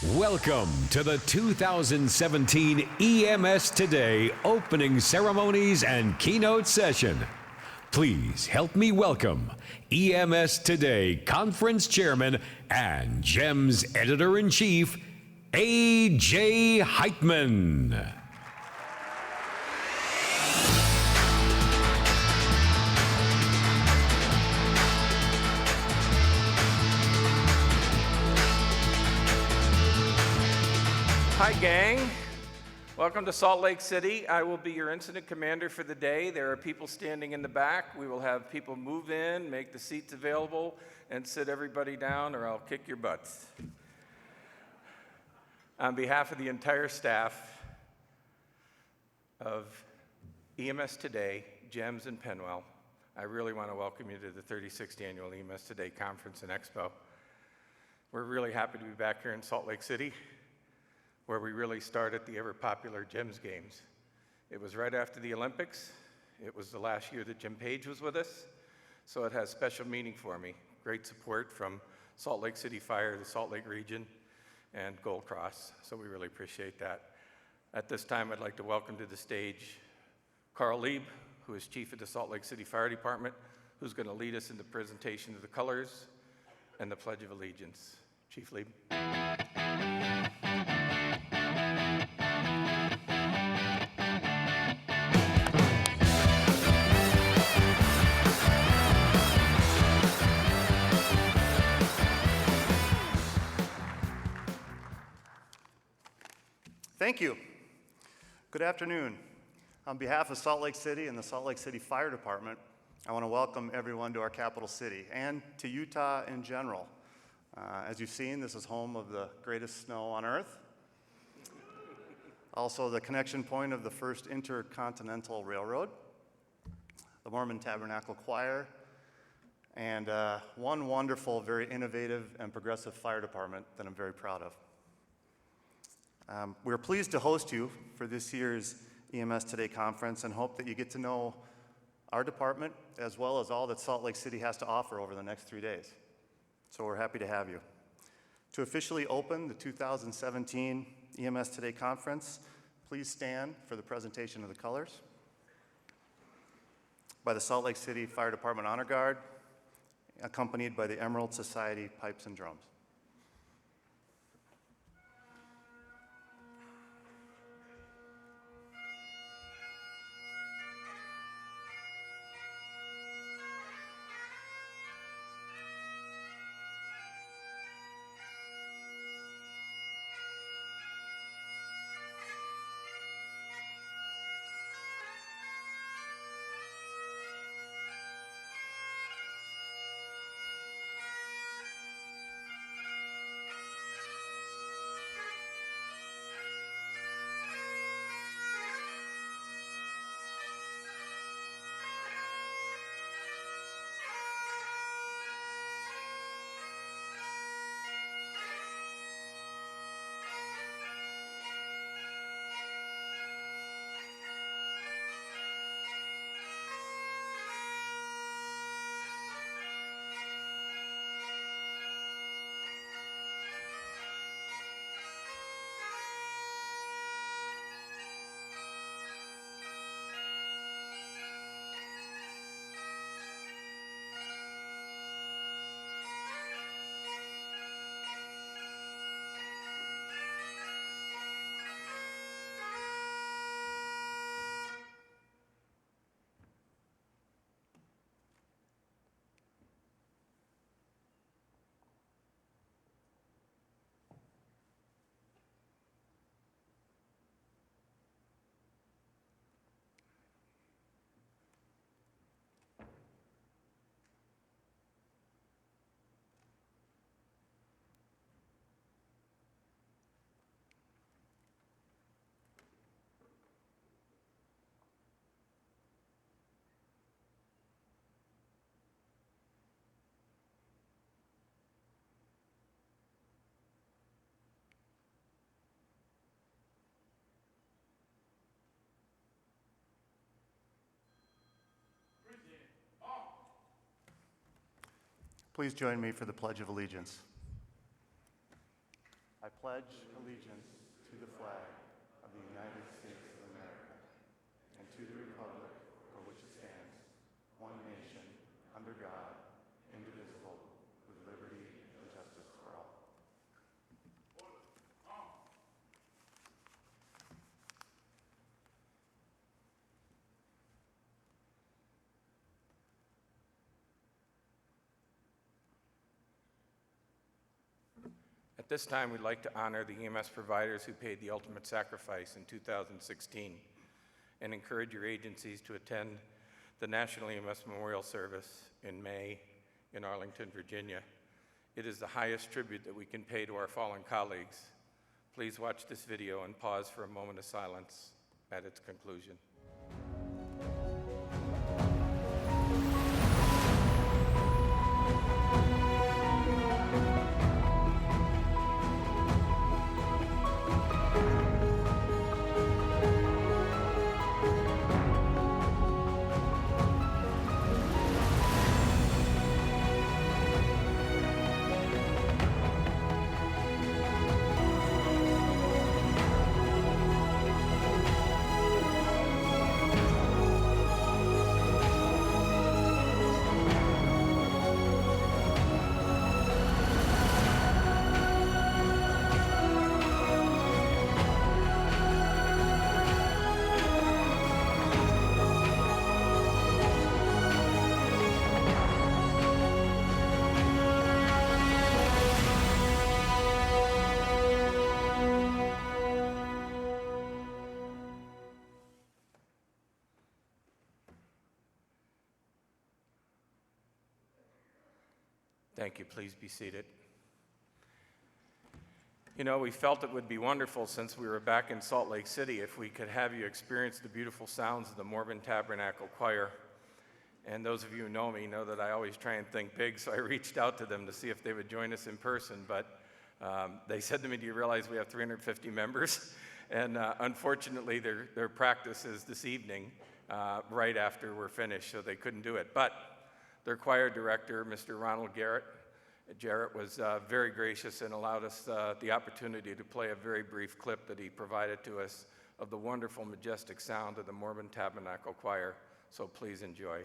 Welcome to the 2017 EMS Today opening ceremonies and keynote session. Please help me welcome EMS Today Conference Chairman and GEMS Editor-in-Chief, A.J. Heitman. Hi, gang. Welcome to Salt Lake City. I will be your incident commander for the day. There are people standing in the back. We will have people move in, make the seats available, and sit everybody down, or I'll kick your butts. On behalf of the entire staff of EMS Today, GEMS, and Penwell, I really want to welcome you to the 36th Annual EMS Today Conference and Expo. We're really happy to be back here in Salt Lake City, where we really started the ever-popular GEMS Games. It was right after the Olympics. It was the last year that Jim Page was with us, so it has special meaning for me. Great support from Salt Lake City Fire, the Salt Lake region, and Gold Cross, so we really appreciate that. At this time, I'd like to welcome to the stage Carl Lieb, who is Chief of the Salt Lake City Fire Department, who's going to lead us in the presentation of the colors and the Pledge of Allegiance. Chief Lieb. Thank you. Good afternoon. On behalf of Salt Lake City and the Salt Lake City Fire Department, I want to welcome everyone to our capital city and to Utah in general. As you've seen, this is home of the greatest snow on earth. Also the connection point of the first intercontinental railroad, the Mormon Tabernacle Choir, and one wonderful, very innovative and progressive fire department that I'm very proud of. We're pleased to host you for this year's EMS Today conference and hope that you get to know our department as well as all that Salt Lake City has to offer over the next 3 days. So we're happy to have you. To officially open the 2017 EMS Today conference, please stand for the presentation of the colors by the Salt Lake City Fire Department Honor Guard, accompanied by the Emerald Society Pipes and Drums. Please join me for the Pledge of Allegiance. I pledge allegiance to the flag of the United States of America and to the republic for which it stands, one nation, under God, indivisible, with liberty and justice for all. At this time, we'd like to honor the EMS providers who paid the ultimate sacrifice in 2016 and encourage your agencies to attend the National EMS Memorial Service in May in Arlington, Virginia. It is the highest tribute that we can pay to our fallen colleagues. Please watch this video and pause for a moment of silence at its conclusion. Thank you. Please be seated. You know, we felt it would be wonderful since we were back in Salt Lake City if we could have you experience the beautiful sounds of the Mormon Tabernacle Choir. And those of you who know me know that I always try and think big, so I reached out to them to see if they would join us in person. But they said to me, "Do you realize we have 350 members?" And unfortunately, their practice is this evening, right after we're finished, so they couldn't do it. But their choir director, Mr. Ronald Jarrett, was very gracious and allowed us the opportunity to play a very brief clip that he provided to us of the wonderful, majestic sound of the Mormon Tabernacle Choir. So please enjoy.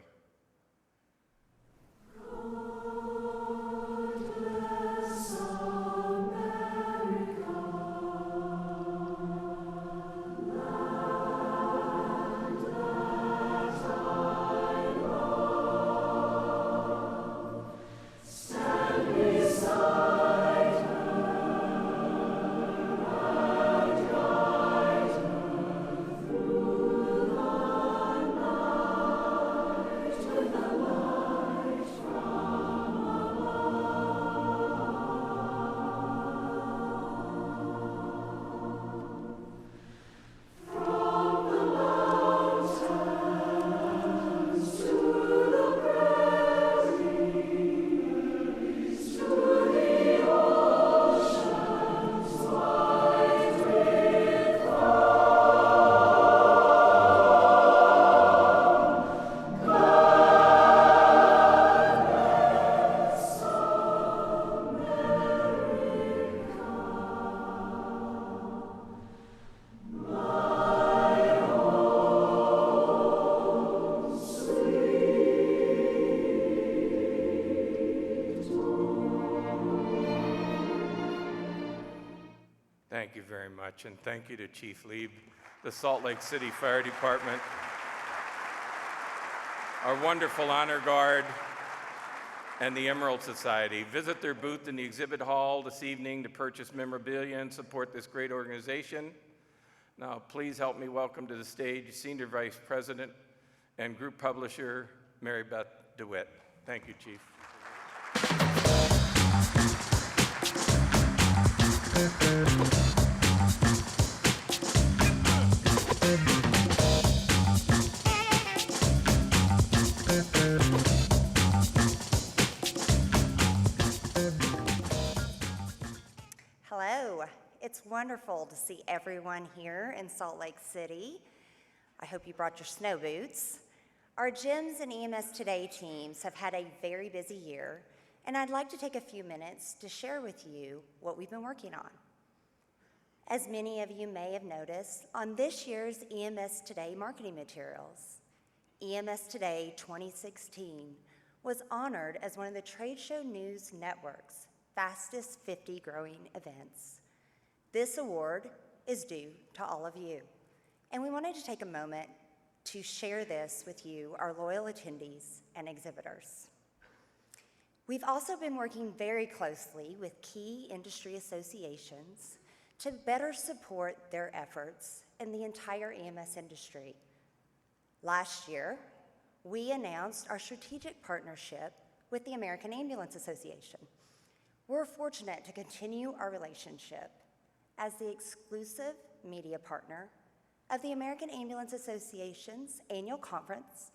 Thank you very much, and thank you to Chief Lieb, the Salt Lake City Fire Department, our wonderful Honor Guard, and the Emerald Society. Visit their booth in the exhibit hall this evening to purchase memorabilia and support this great organization. Now, please help me welcome to the stage Senior Vice President and Group Publisher, Mary Beth DeWitt. Thank you, Chief. Hello. It's wonderful to see everyone here in Salt Lake City. I hope you brought your snow boots. Our GEMS and EMS Today teams have had a very busy year, and I'd like to take a few minutes to share with you what we've been working on. As many of you may have noticed, on this year's EMS Today marketing materials, EMS Today 2016 was honored as one of the Trade Show News Network's fastest 50 growing events. This award is due to all of you, and we wanted to take a moment to share this with you, our loyal attendees and exhibitors. We've also been working very closely with key industry associations to better support their efforts in the entire EMS industry. Last year, we announced our strategic partnership with the American Ambulance Association. We're fortunate to continue our relationship as the exclusive media partner of the American Ambulance Association's annual conference,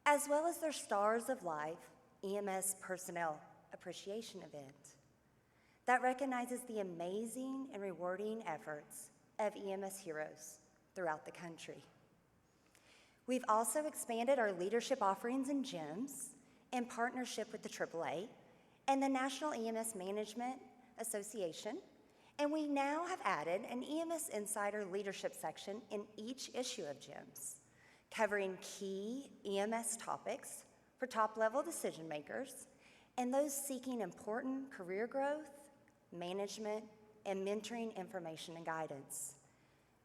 as well as their Stars of Life EMS Personnel Appreciation event that recognizes the amazing and rewarding efforts of EMS heroes throughout the country. We've also expanded our leadership offerings in GEMS in partnership with the AAA and the National EMS Management Association, and we now have added an EMS Insider leadership section in each issue of GEMS, covering key EMS topics for top-level decision makers and those seeking important career growth, management, and mentoring information and guidance.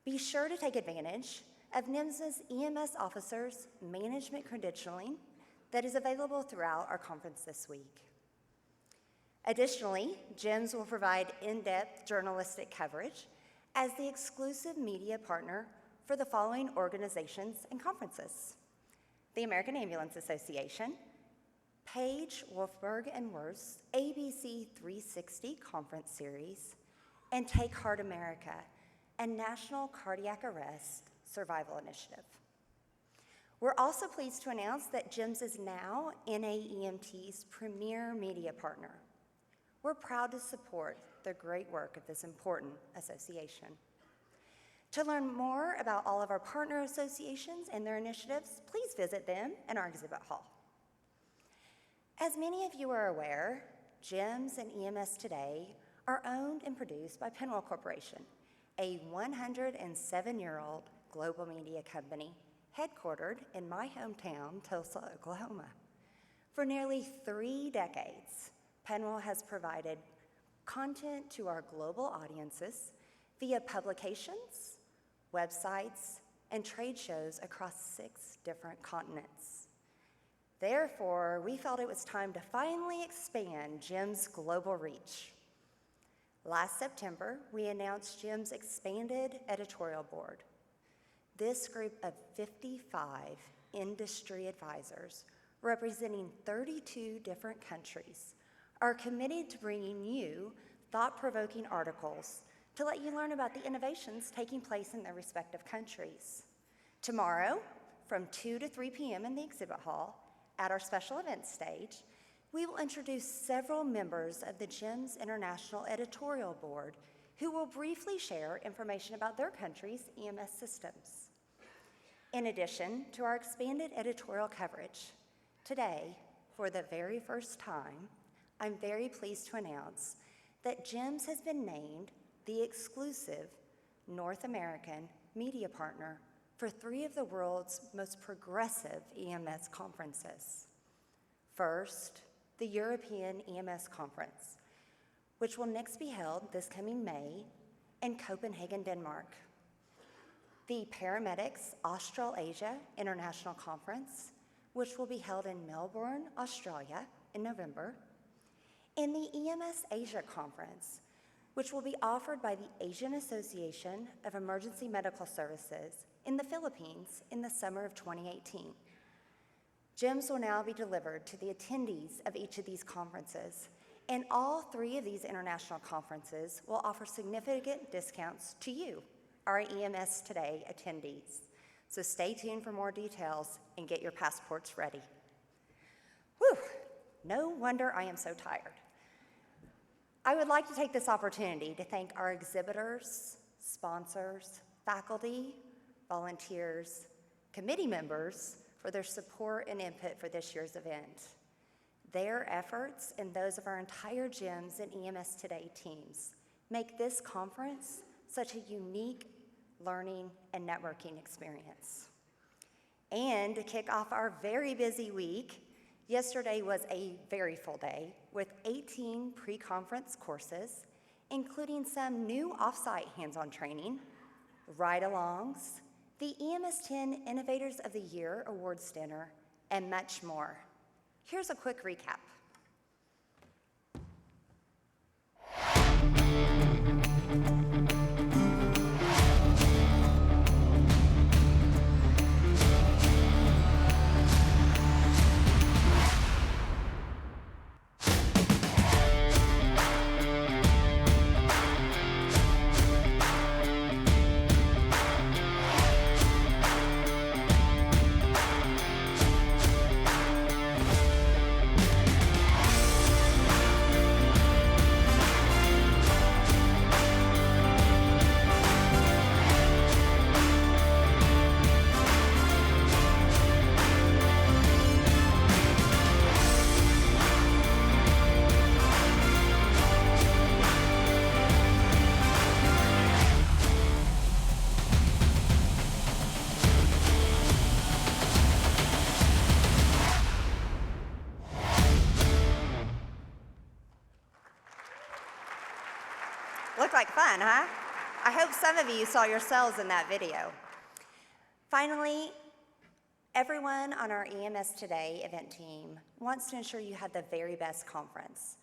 Be sure to take advantage of NIMS's EMS Officers Management Credentialing that is available throughout our conference this week. Additionally, GEMS will provide in-depth journalistic coverage as the exclusive media partner for the following organizations and conferences: the American Ambulance Association, Page, Wolfberg, and Worth's ABC 360 Conference Series, and Take Heart America, a National Cardiac Arrest Survival Initiative. We're also pleased to announce that GEMS is now NAEMT's premier media partner. We're proud to support the great work of this important association. To learn more about all of our partner associations and their initiatives, please visit them in our exhibit hall. As many of you are aware, GEMS and EMS Today are owned and produced by Penwell Corporation, a 107-year-old global media company headquartered in my hometown, Tulsa, Oklahoma. For nearly 3 decades, Penwell has provided content to our global audiences via publications, websites, and trade shows across 6 different continents. Therefore, we felt it was time to finally expand GEMS' global reach. Last September, we announced GEMS' expanded editorial board. This group of 55 industry advisors representing 32 different countries are committed to bringing you thought-provoking articles to let you learn about the innovations taking place in their respective countries. Tomorrow, from 2 to 3 p.m. in the exhibit hall, at our special events stage, we will introduce several members of the GEMS International Editorial Board who will briefly share information about their country's EMS systems. In addition to our expanded editorial coverage, today, for the very first time, I'm very pleased to announce that GEMS has been named the exclusive North American media partner for 3 of the world's most progressive EMS conferences. First, the European EMS Conference, which will next be held this coming May in Copenhagen, Denmark. The Paramedics Australasia International Conference, which will be held in Melbourne, Australia in November, and the EMS Asia Conference, which will be offered by the Asian Association of Emergency Medical Services in the Philippines in the summer of 2018. GEMS will now be delivered to the attendees of each of these conferences, and all 3 of these international conferences will offer significant discounts to you, our EMS Today attendees. So stay tuned for more details and get your passports ready. Whew, no wonder I am so tired. I would like to take this opportunity to thank our exhibitors, sponsors, faculty, volunteers, committee members for their support and input for this year's event. Their efforts and those of our entire GEMS and EMS Today teams make this conference such a unique learning and networking experience. And to kick off our very busy week, yesterday was a very full day with 18 pre-conference courses, including some new off-site hands-on training, ride-alongs, the EMS 10 Innovators of the Year Awards dinner, and much more. Here's a quick recap. Looked like fun, huh? I hope some of you saw yourselves in that video. Finally, everyone on our EMS Today event team wants to ensure you have the very best conference.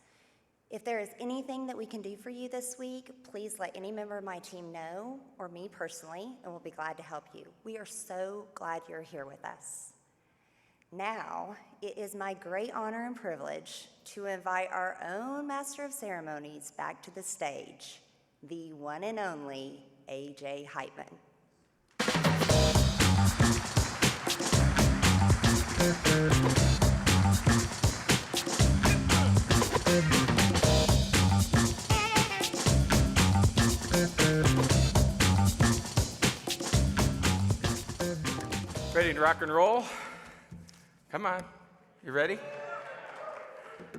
If there is anything that we can do for you this week, please let any member of my team know, or me personally, and we'll be glad to help you. We are so glad you're here with us. Now, it is my great honor and privilege to invite our own Master of Ceremonies back to the stage, the one and only A.J. Heitman. Ready to rock and roll? Come on, you ready?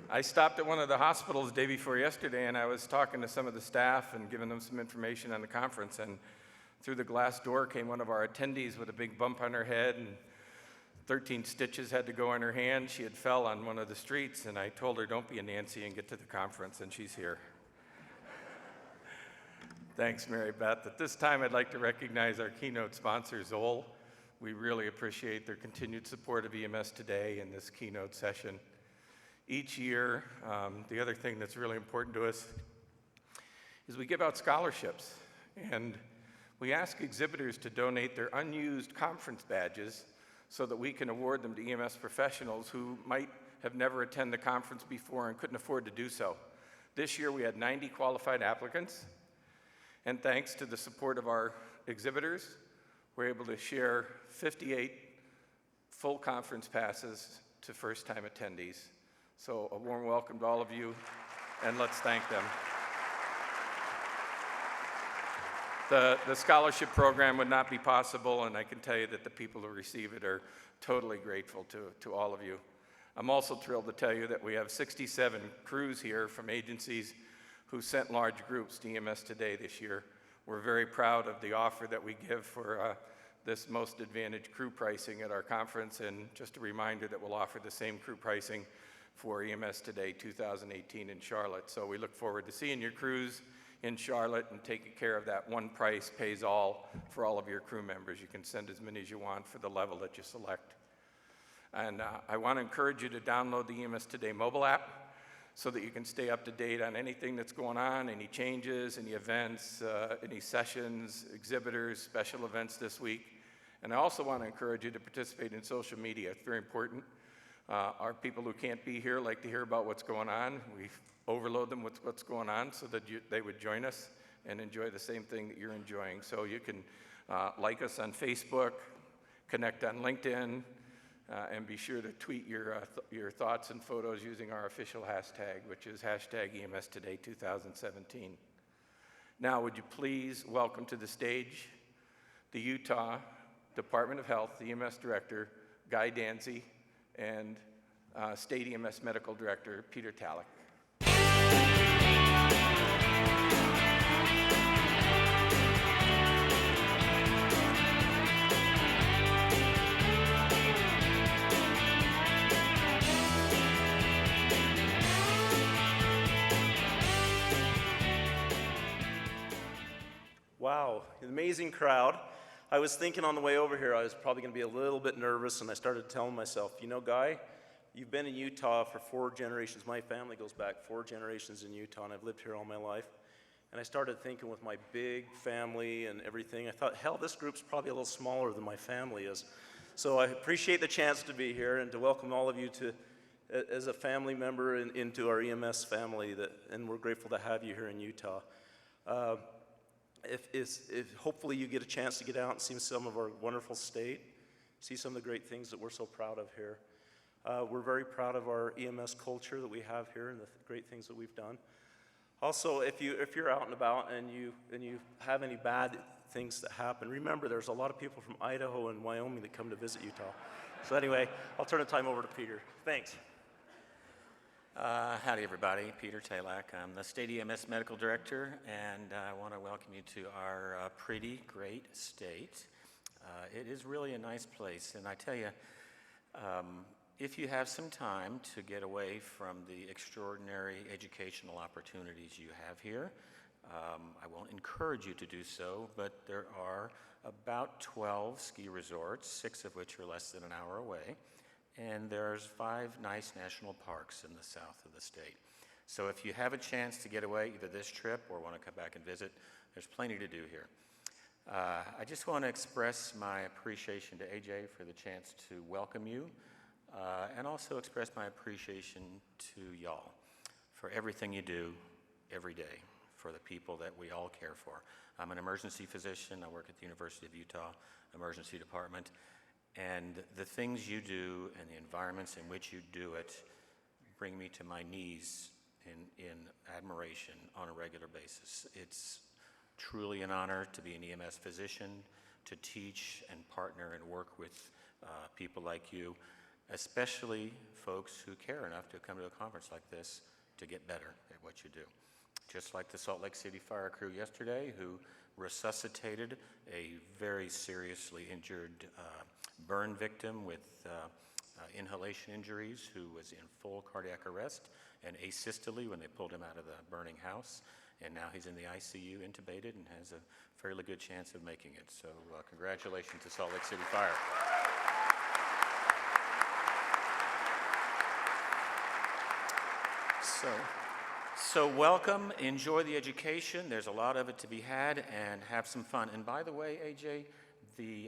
I stopped at one of the hospitals the day before yesterday, and I was talking to some of the staff and giving them some information on the conference, and through the glass door came one of our attendees with a big bump on her head, and 13 stitches had to go in her hand. She had fell on one of the streets, and I told her, don't be a Nancy and get to the conference, and she's here. Thanks, Mary Beth. At this time, I'd like to recognize our keynote sponsor, Zoll. We really appreciate their continued support of EMS Today in this keynote session. Each year, the other thing that's really important to us is we give out scholarships, and we ask exhibitors to donate their unused conference badges so that we can award them to EMS professionals who might have never attended the conference before and couldn't afford to do so. This year we had 90 qualified applicants, and thanks to the support of our exhibitors, we're able to share 58 full conference passes to first-time attendees. So a warm welcome to all of you, and let's thank them. The scholarship program would not be possible, and I can tell you that the people who receive it are totally grateful to all of you. I'm also thrilled to tell you that we have 67 crews here from agencies who sent large groups to EMS Today this year. We're very proud of the offer that we give for this most advantaged crew pricing at our conference, and just a reminder that we'll offer the same crew pricing for EMS Today 2018 in Charlotte. So we look forward to seeing your crews in Charlotte and taking care of that one price pays all for all of your crew members. You can send as many as you want for the level that you select. And I want to encourage you to download the EMS Today mobile app so that you can stay up to date on anything that's going on, any changes, any events, any sessions, exhibitors, special events this week. And I also want to encourage you to participate in social media. It's very important. Our people who can't be here like to hear about what's going on. We overload them with what's going on so that they would join us and enjoy the same thing that you're enjoying. So you can like us on Facebook, connect on LinkedIn, and be sure to tweet your thoughts and photos using our official hashtag, which is #EMSToday2017. Now, would you please welcome to the stage the Utah Department of Health, the EMS Director, Guy Danzy, and State EMS Medical Director, Peter Talek. Wow, an amazing crowd. I was thinking on the way over here, I was probably going to be a little bit nervous, and I started telling myself, you know, Guy, you've been in Utah for 4 generations. My family goes back 4 generations in Utah, and I've lived here all my life. And I started thinking with my big family and everything, I thought, hell, this group's probably a little smaller than my family is. So I appreciate the chance to be here and to welcome all of you to, as a family member into our EMS family, and we're grateful to have you here in Utah. If hopefully you get a chance to get out and see some of our wonderful state, see some of the great things that we're so proud of here. We're very proud of our EMS culture that we have here and the great things that we've done. Also, if you're out and about and you have any bad things that happen, remember there's a lot of people from Idaho and Wyoming that come to visit Utah. So anyway, I'll turn the time over to Peter. Thanks. Howdy, everybody. Peter Talak. I'm the State EMS Medical Director, and I want to welcome you to our pretty great state. It is really a nice place, and I tell you, if you have some time to get away from the extraordinary educational opportunities you have here, I won't encourage you to do so, but there are about 12 ski resorts, 6 of which are less than an hour away. And there's 5 nice national parks in the south of the state. So if you have a chance to get away, either this trip or want to come back and visit, there's plenty to do here. I just want to express my appreciation to AJ for the chance to welcome you, and also express my appreciation to y'all for everything you do every day for the people that we all care for. I'm an emergency physician. I work at the University of Utah Emergency Department. And the things you do and the environments in which you do it bring me to my knees in admiration on a regular basis. It's truly an honor to be an EMS physician, to teach and partner and work with people like you, especially folks who care enough to come to a conference like this to get better at what you do. Just like the Salt Lake City fire crew yesterday, who resuscitated a very seriously injured burn victim with inhalation injuries who was in full cardiac arrest and asystole when they pulled him out of the burning house. And now he's in the ICU intubated and has a fairly good chance of making it. So congratulations to Salt Lake City Fire. So welcome, enjoy the education. There's a lot of it to be had, and have some fun. And by the way, AJ,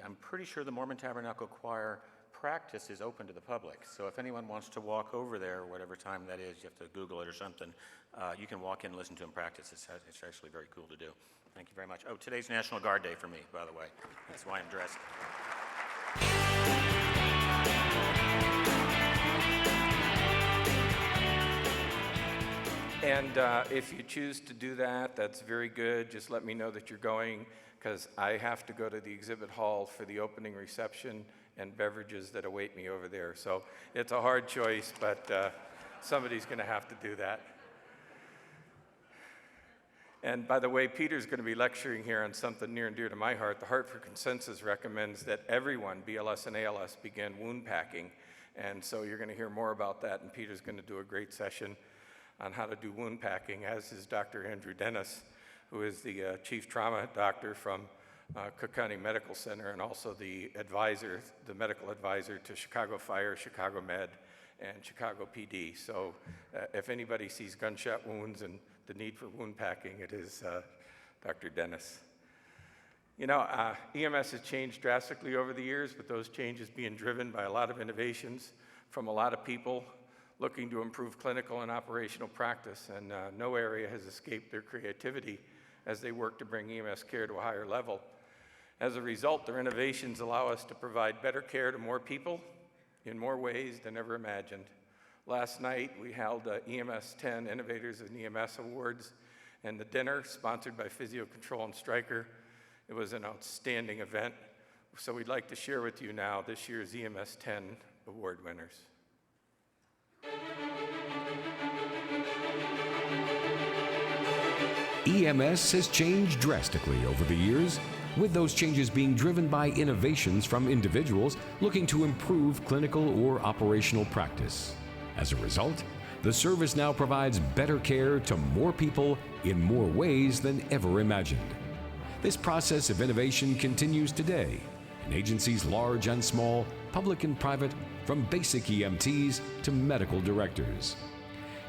I'm pretty sure the Mormon Tabernacle Choir practice is open to the public. So if anyone wants to walk over there, whatever time that is, you have to Google it or something, you can walk in and listen to them practice. It's actually very cool to do. Thank you very much. Oh, today's National Guard Day for me, by the way. That's why I'm dressed. And if you choose to do that, that's very good. Just let me know that you're going, because I have to go to the exhibit hall for the opening reception and beverages that await me over there. So it's a hard choice, but somebody's going to have to do that. And by the way, Peter's going to be lecturing here on something near and dear to my heart. The Hartford Consensus recommends that everyone, BLS and ALS, begin wound packing. And so you're going to hear more about that, and Peter's going to do a great session on how to do wound packing, as is Dr. Andrew Dennis, who is the chief trauma doctor from Cook County Medical Center, and also the advisor, the medical advisor to Chicago Fire, Chicago Med, and Chicago PD. So if anybody sees gunshot wounds and the need for wound packing, it is Dr. Dennis. You know, EMS has changed drastically over the years, but those changes being driven by a lot of innovations from a lot of people looking to improve clinical and operational practice, and no area has escaped their creativity as they work to bring EMS care to a higher level. As a result, their innovations allow us to provide better care to more people in more ways than ever imagined. Last night, we held EMS 10 Innovators in EMS Awards, and the dinner, sponsored by Physio Control and Stryker. It was an outstanding event. So we'd like to share with you now this year's EMS 10 award winners. EMS has changed drastically over the years, with those changes being driven by innovations from individuals looking to improve clinical or operational practice. As a result, the service now provides better care to more people in more ways than ever imagined. This process of innovation continues today in agencies large and small, public and private, from basic EMTs to medical directors.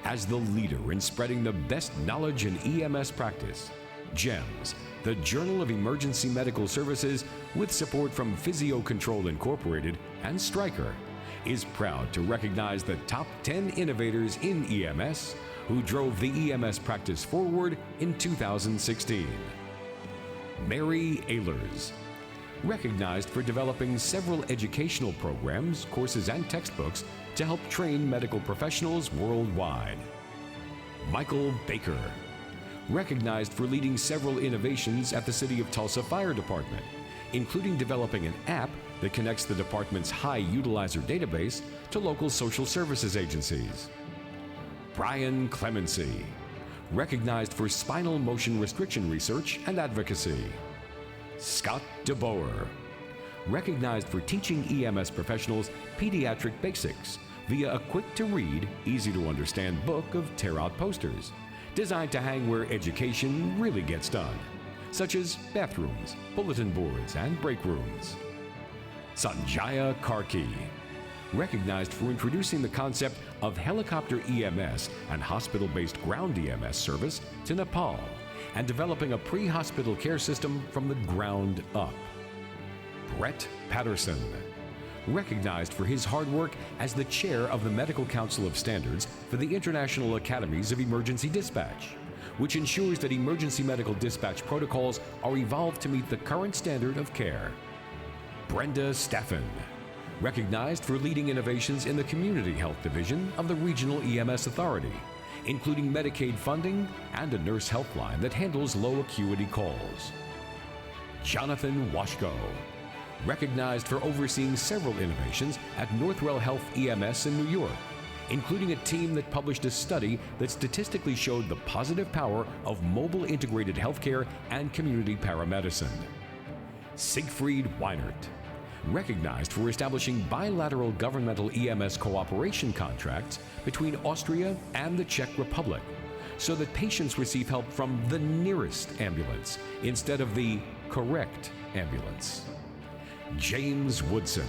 As the leader in spreading the best knowledge in EMS practice, GEMS, the Journal of Emergency Medical Services, with support from Physio Control Incorporated and Stryker, is proud to recognize the top 10 innovators in EMS who drove the EMS practice forward in 2016. Mary Ehlers, recognized for developing several educational programs, courses, and textbooks to help train medical professionals worldwide. Michael Baker, recognized for leading several innovations at the City of Tulsa Fire Department, including developing an app that connects the department's high utilizer database to local social services agencies. Brian Clemency, recognized for spinal motion restriction research and advocacy. Scott DeBoer, recognized for teaching EMS professionals pediatric basics via a quick-to-read, easy-to-understand book of tear-out posters designed to hang where education really gets done, such as bathrooms, bulletin boards, and break rooms. Sanjaya Karki, recognized for introducing the concept of helicopter EMS and hospital-based ground EMS service to Nepal and developing a pre-hospital care system from the ground up. Brett Patterson, recognized for his hard work as the chair of the Medical Council of Standards for the International Academies of Emergency Dispatch, which ensures that emergency medical dispatch protocols are evolved to meet the current standard of care. Brenda Staffen, recognized for leading innovations in the Community Health Division of the Regional EMS Authority, including Medicaid funding and a nurse helpline that handles low acuity calls. Jonathan Washko, recognized for overseeing several innovations at Northwell Health EMS in New York, including a team that published a study that statistically showed the positive power of mobile integrated healthcare and community paramedicine. Siegfried Weinert, recognized for establishing bilateral governmental EMS cooperation contracts between Austria and the Czech Republic, so that patients receive help from the nearest ambulance instead of the correct ambulance. James Woodson,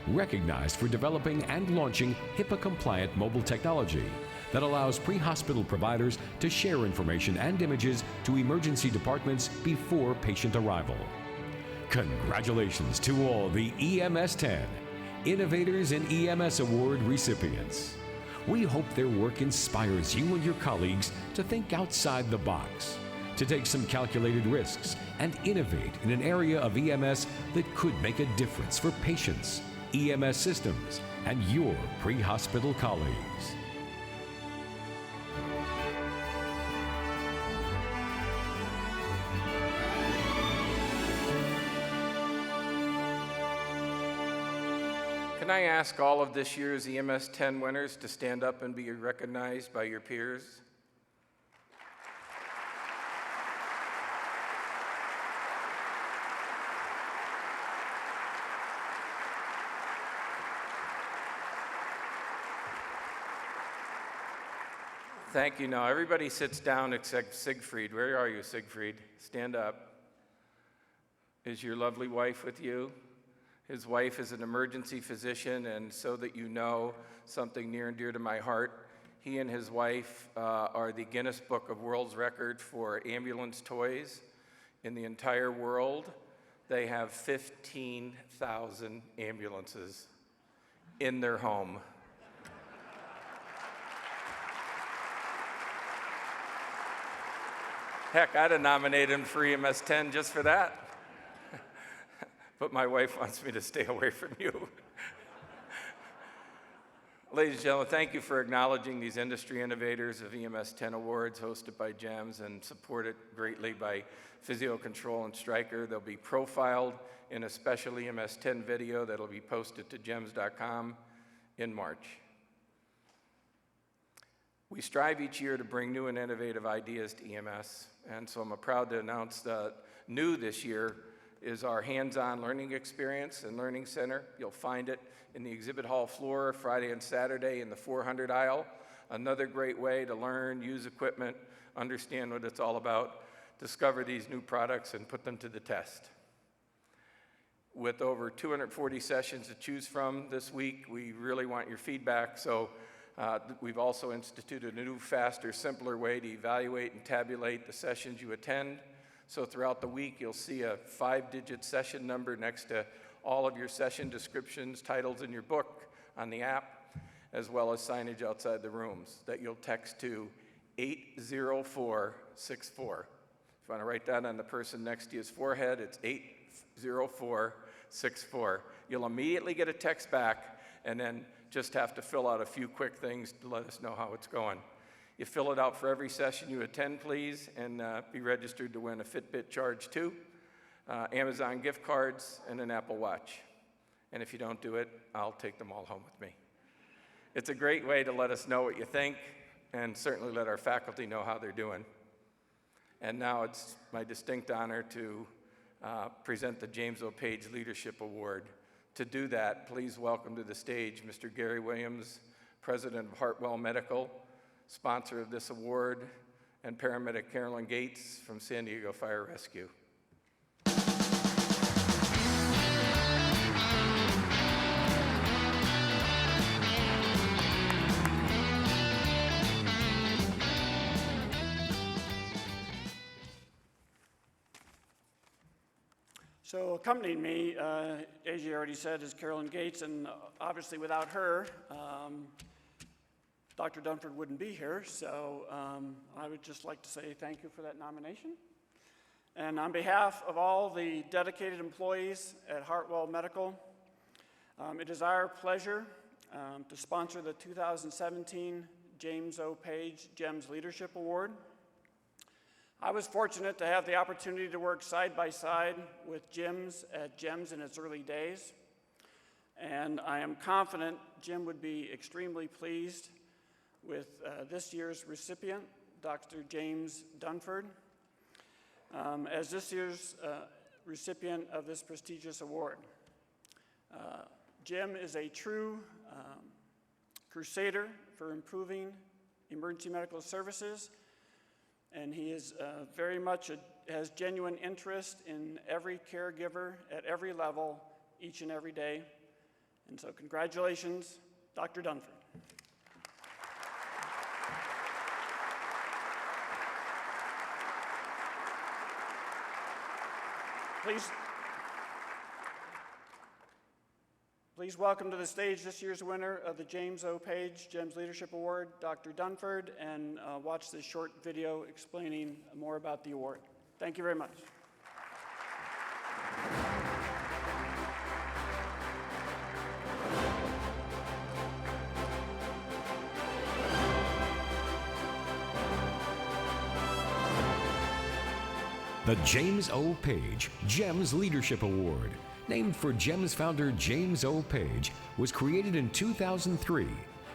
recognized for developing and launching HIPAA-compliant mobile technology that allows pre-hospital providers to share information and images to emergency departments before patient arrival. Congratulations to all the EMS 10 Innovators in EMS Award recipients. We hope their work inspires you and your colleagues to think outside the box, to take some calculated risks, and innovate in an area of EMS that could make a difference for patients, EMS systems, and your pre-hospital colleagues. Can I ask all of this year's EMS 10 winners to stand up and be recognized by your peers? Thank you. Now, everybody sits down except Siegfried. Where are you, Siegfried? Stand up. Is your lovely wife with you? His wife is an emergency physician, and so that you know something near and dear to my heart, he and his wife are the Guinness Book of World Records for ambulance toys in the entire world. They have 15,000 ambulances in their home. Heck, I'd have nominated him for EMS 10 just for that. But my wife wants me to stay away from you. Ladies and gentlemen, thank you for acknowledging these industry innovators of EMS 10 Awards hosted by GEMS and supported greatly by Physio Control and Stryker. They'll be profiled in a special EMS 10 video that'll be posted to gems.com in March. We strive each year to bring new and innovative ideas to EMS, and so I'm proud to announce that new this year is our hands-on learning experience and learning center. You'll find it in the exhibit hall floor Friday and Saturday in the 400 aisle. Another great way to learn, use equipment, understand what it's all about. discover these new products and put them to the test. With over 240 sessions to choose from this week, we really want your feedback, so we've also instituted a new, faster, simpler way to evaluate and tabulate the sessions you attend. So throughout the week, you'll see a 5-digit session number next to all of your session descriptions, titles in your book on the app, as well as signage outside the rooms that you'll text to 80464. If you want to write that on the person next to you's forehead, it's 80464. You'll immediately get a text back and then just have to fill out a few quick things to let us know how it's going. You fill it out for every session you attend, please, and be registered to win a Fitbit Charge 2, Amazon gift cards, and an Apple Watch. And if you don't do it, I'll take them all home with me. It's a great way to let us know what you think, and certainly let our faculty know how they're doing. And now it's my distinct honor to present the James O. Page Leadership Award. To do that, please welcome to the stage Mr. Gary Williams, President of Hartwell Medical, sponsor of this award, and paramedic Carolyn Gates from San Diego Fire Rescue. So accompanying me, AJ already said, is Carolyn Gates, and obviously without her, Dr. Dunford wouldn't be here, so I would just like to say thank you for that nomination. And on behalf of all the dedicated employees at Hartwell Medical, it is our pleasure to sponsor the 2017 James O. Page GEMS Leadership Award. I was fortunate to have the opportunity to work side by side with Jim's at GEMS in its early days, and I am confident Jim would be extremely pleased with this year's recipient, Dr. James Dunford, as this year's recipient of this prestigious award. Jim is a true crusader for improving emergency medical services, and he is very much has genuine interest in every caregiver at every level, each and every day. And so congratulations, Dr. Dunford. Please welcome to the stage this year's winner of the James O. Page GEMS Leadership Award, Dr. Dunford, and watch this short video explaining more about the award. Thank you very much. The James O. Page GEMS Leadership Award, named for GEMS founder James O. Page, was created in 2003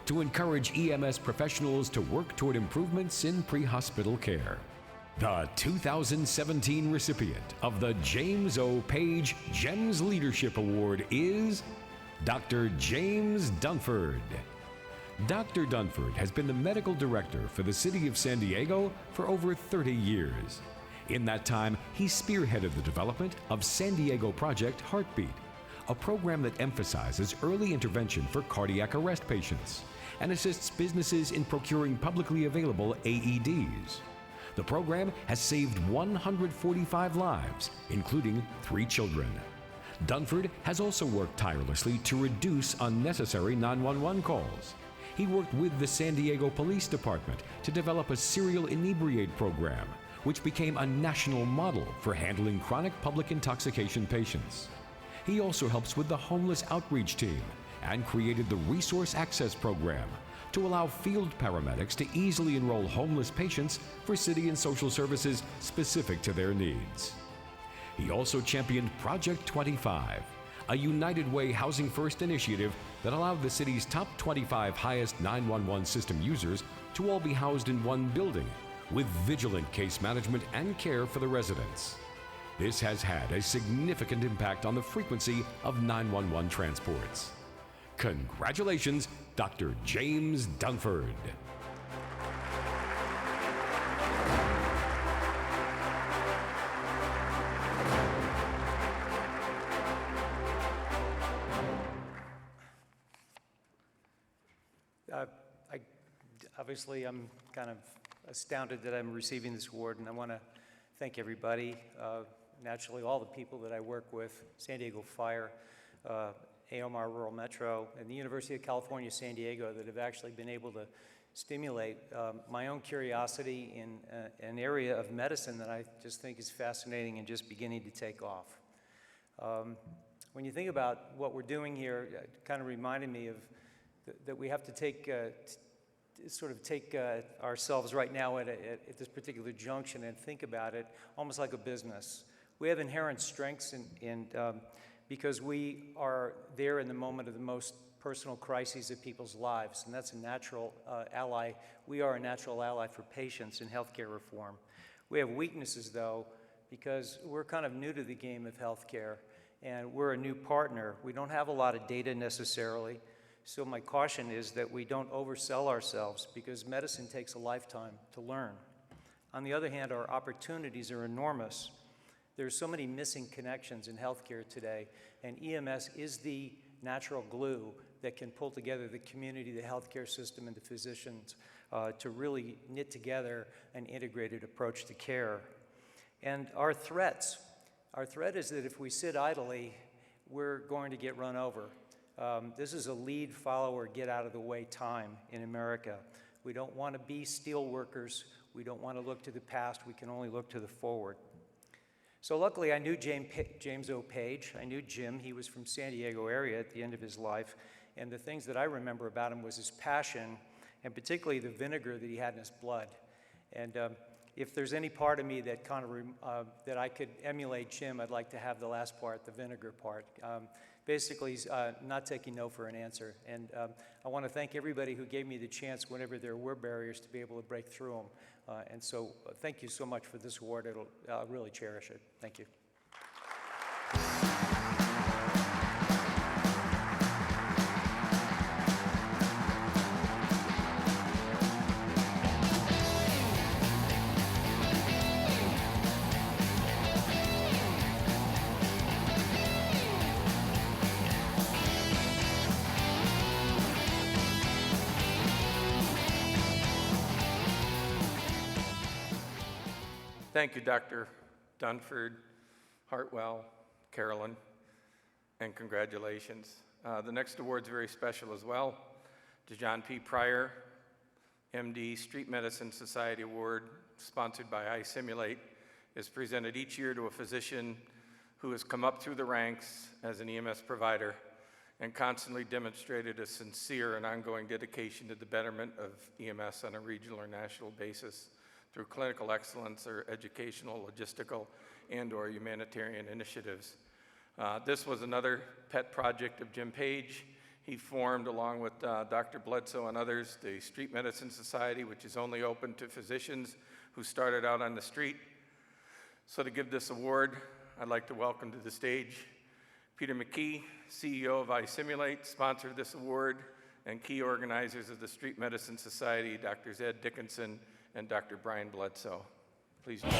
to encourage EMS professionals to work toward improvements in pre-hospital care. The 2017 recipient of the James O. Page GEMS Leadership Award is Dr. James Dunford. Dr. Dunford has been the medical director for the city of San Diego for over 30 years. In that time, he spearheaded the development of San Diego Project Heartbeat, a program that emphasizes early intervention for cardiac arrest patients and assists businesses in procuring publicly available AEDs. The program has saved 145 lives, including 3 children. Dunford has also worked tirelessly to reduce unnecessary 911 calls. He worked with the San Diego Police Department to develop a serial inebriate program, which became a national model for handling chronic public intoxication patients. He also helps with the homeless outreach team and created the Resource Access Program to allow field paramedics to easily enroll homeless patients for city and social services specific to their needs. He also championed Project 25, a United Way Housing First initiative that allowed the city's top 25 highest 911 system users to all be housed in one building, with vigilant case management and care for the residents. This has had a significant impact on the frequency of 911 transports. Congratulations, Dr. James Dunford. Obviously, I'm kind of astounded that I'm receiving this award, and I want to thank everybody, naturally all the people that I work with, San Diego Fire, AOMR Rural Metro, and the University of California, San Diego, that have actually been able to stimulate my own curiosity in an area of medicine that I just think is fascinating and just beginning to take off. When you think about what we're doing here, it kind of reminded me of that we have to take ourselves right now at this particular junction and think about it almost like a business. We have inherent strengths because we are there in the moment of the most personal crises of people's lives, and that's a natural ally. We are a natural ally for patients in healthcare reform. We have weaknesses, though, because we're kind of new to the game of healthcare, and we're a new partner. We don't have a lot of data necessarily, so my caution is that we don't oversell ourselves, because medicine takes a lifetime to learn. On the other hand, our opportunities are enormous. There's so many missing connections in healthcare today, and EMS is the natural glue that can pull together the community, the healthcare system, and the physicians to really knit together an integrated approach to care. And our threat is that if we sit idly, we're going to get run over. This is a lead follower, get out of the way time in America. We don't want to be steel workers. We don't want to look to the past. We can only look to the forward. So luckily, I knew James O. Page. I knew Jim. He was from San Diego area at the end of his life. And the things that I remember about him was his passion, and particularly the vinegar that he had in his blood. And if there's any part of me that that I could emulate Jim, I'd like to have the last part, the vinegar part. Basically, not taking no for an answer. And I want to thank everybody who gave me the chance whenever there were barriers to be able to break through them. And so thank you so much for this award. I'll really cherish it. Thank you. Thank you, Dr. Dunford, Hartwell, Carolyn, and congratulations. The next award's very special as well. To John P. Pryor, MD, Street Medicine Society Award, sponsored by iSimulate, is presented each year to a physician who has come up through the ranks as an EMS provider and constantly demonstrated a sincere and ongoing dedication to the betterment of EMS on a regional or national basis through clinical excellence or educational, logistical, and/or humanitarian initiatives. This was another pet project of Jim Page. He formed, along with Dr. Bledsoe and others, the Street Medicine Society, which is only open to physicians who started out on the street. So to give this award, I'd like to welcome to the stage Peter McKee, CEO of iSimulate, sponsor of this award, and key organizers of the Street Medicine Society, Drs. Ed Dickinson and Dr. Brian Bledsoe. Please join me.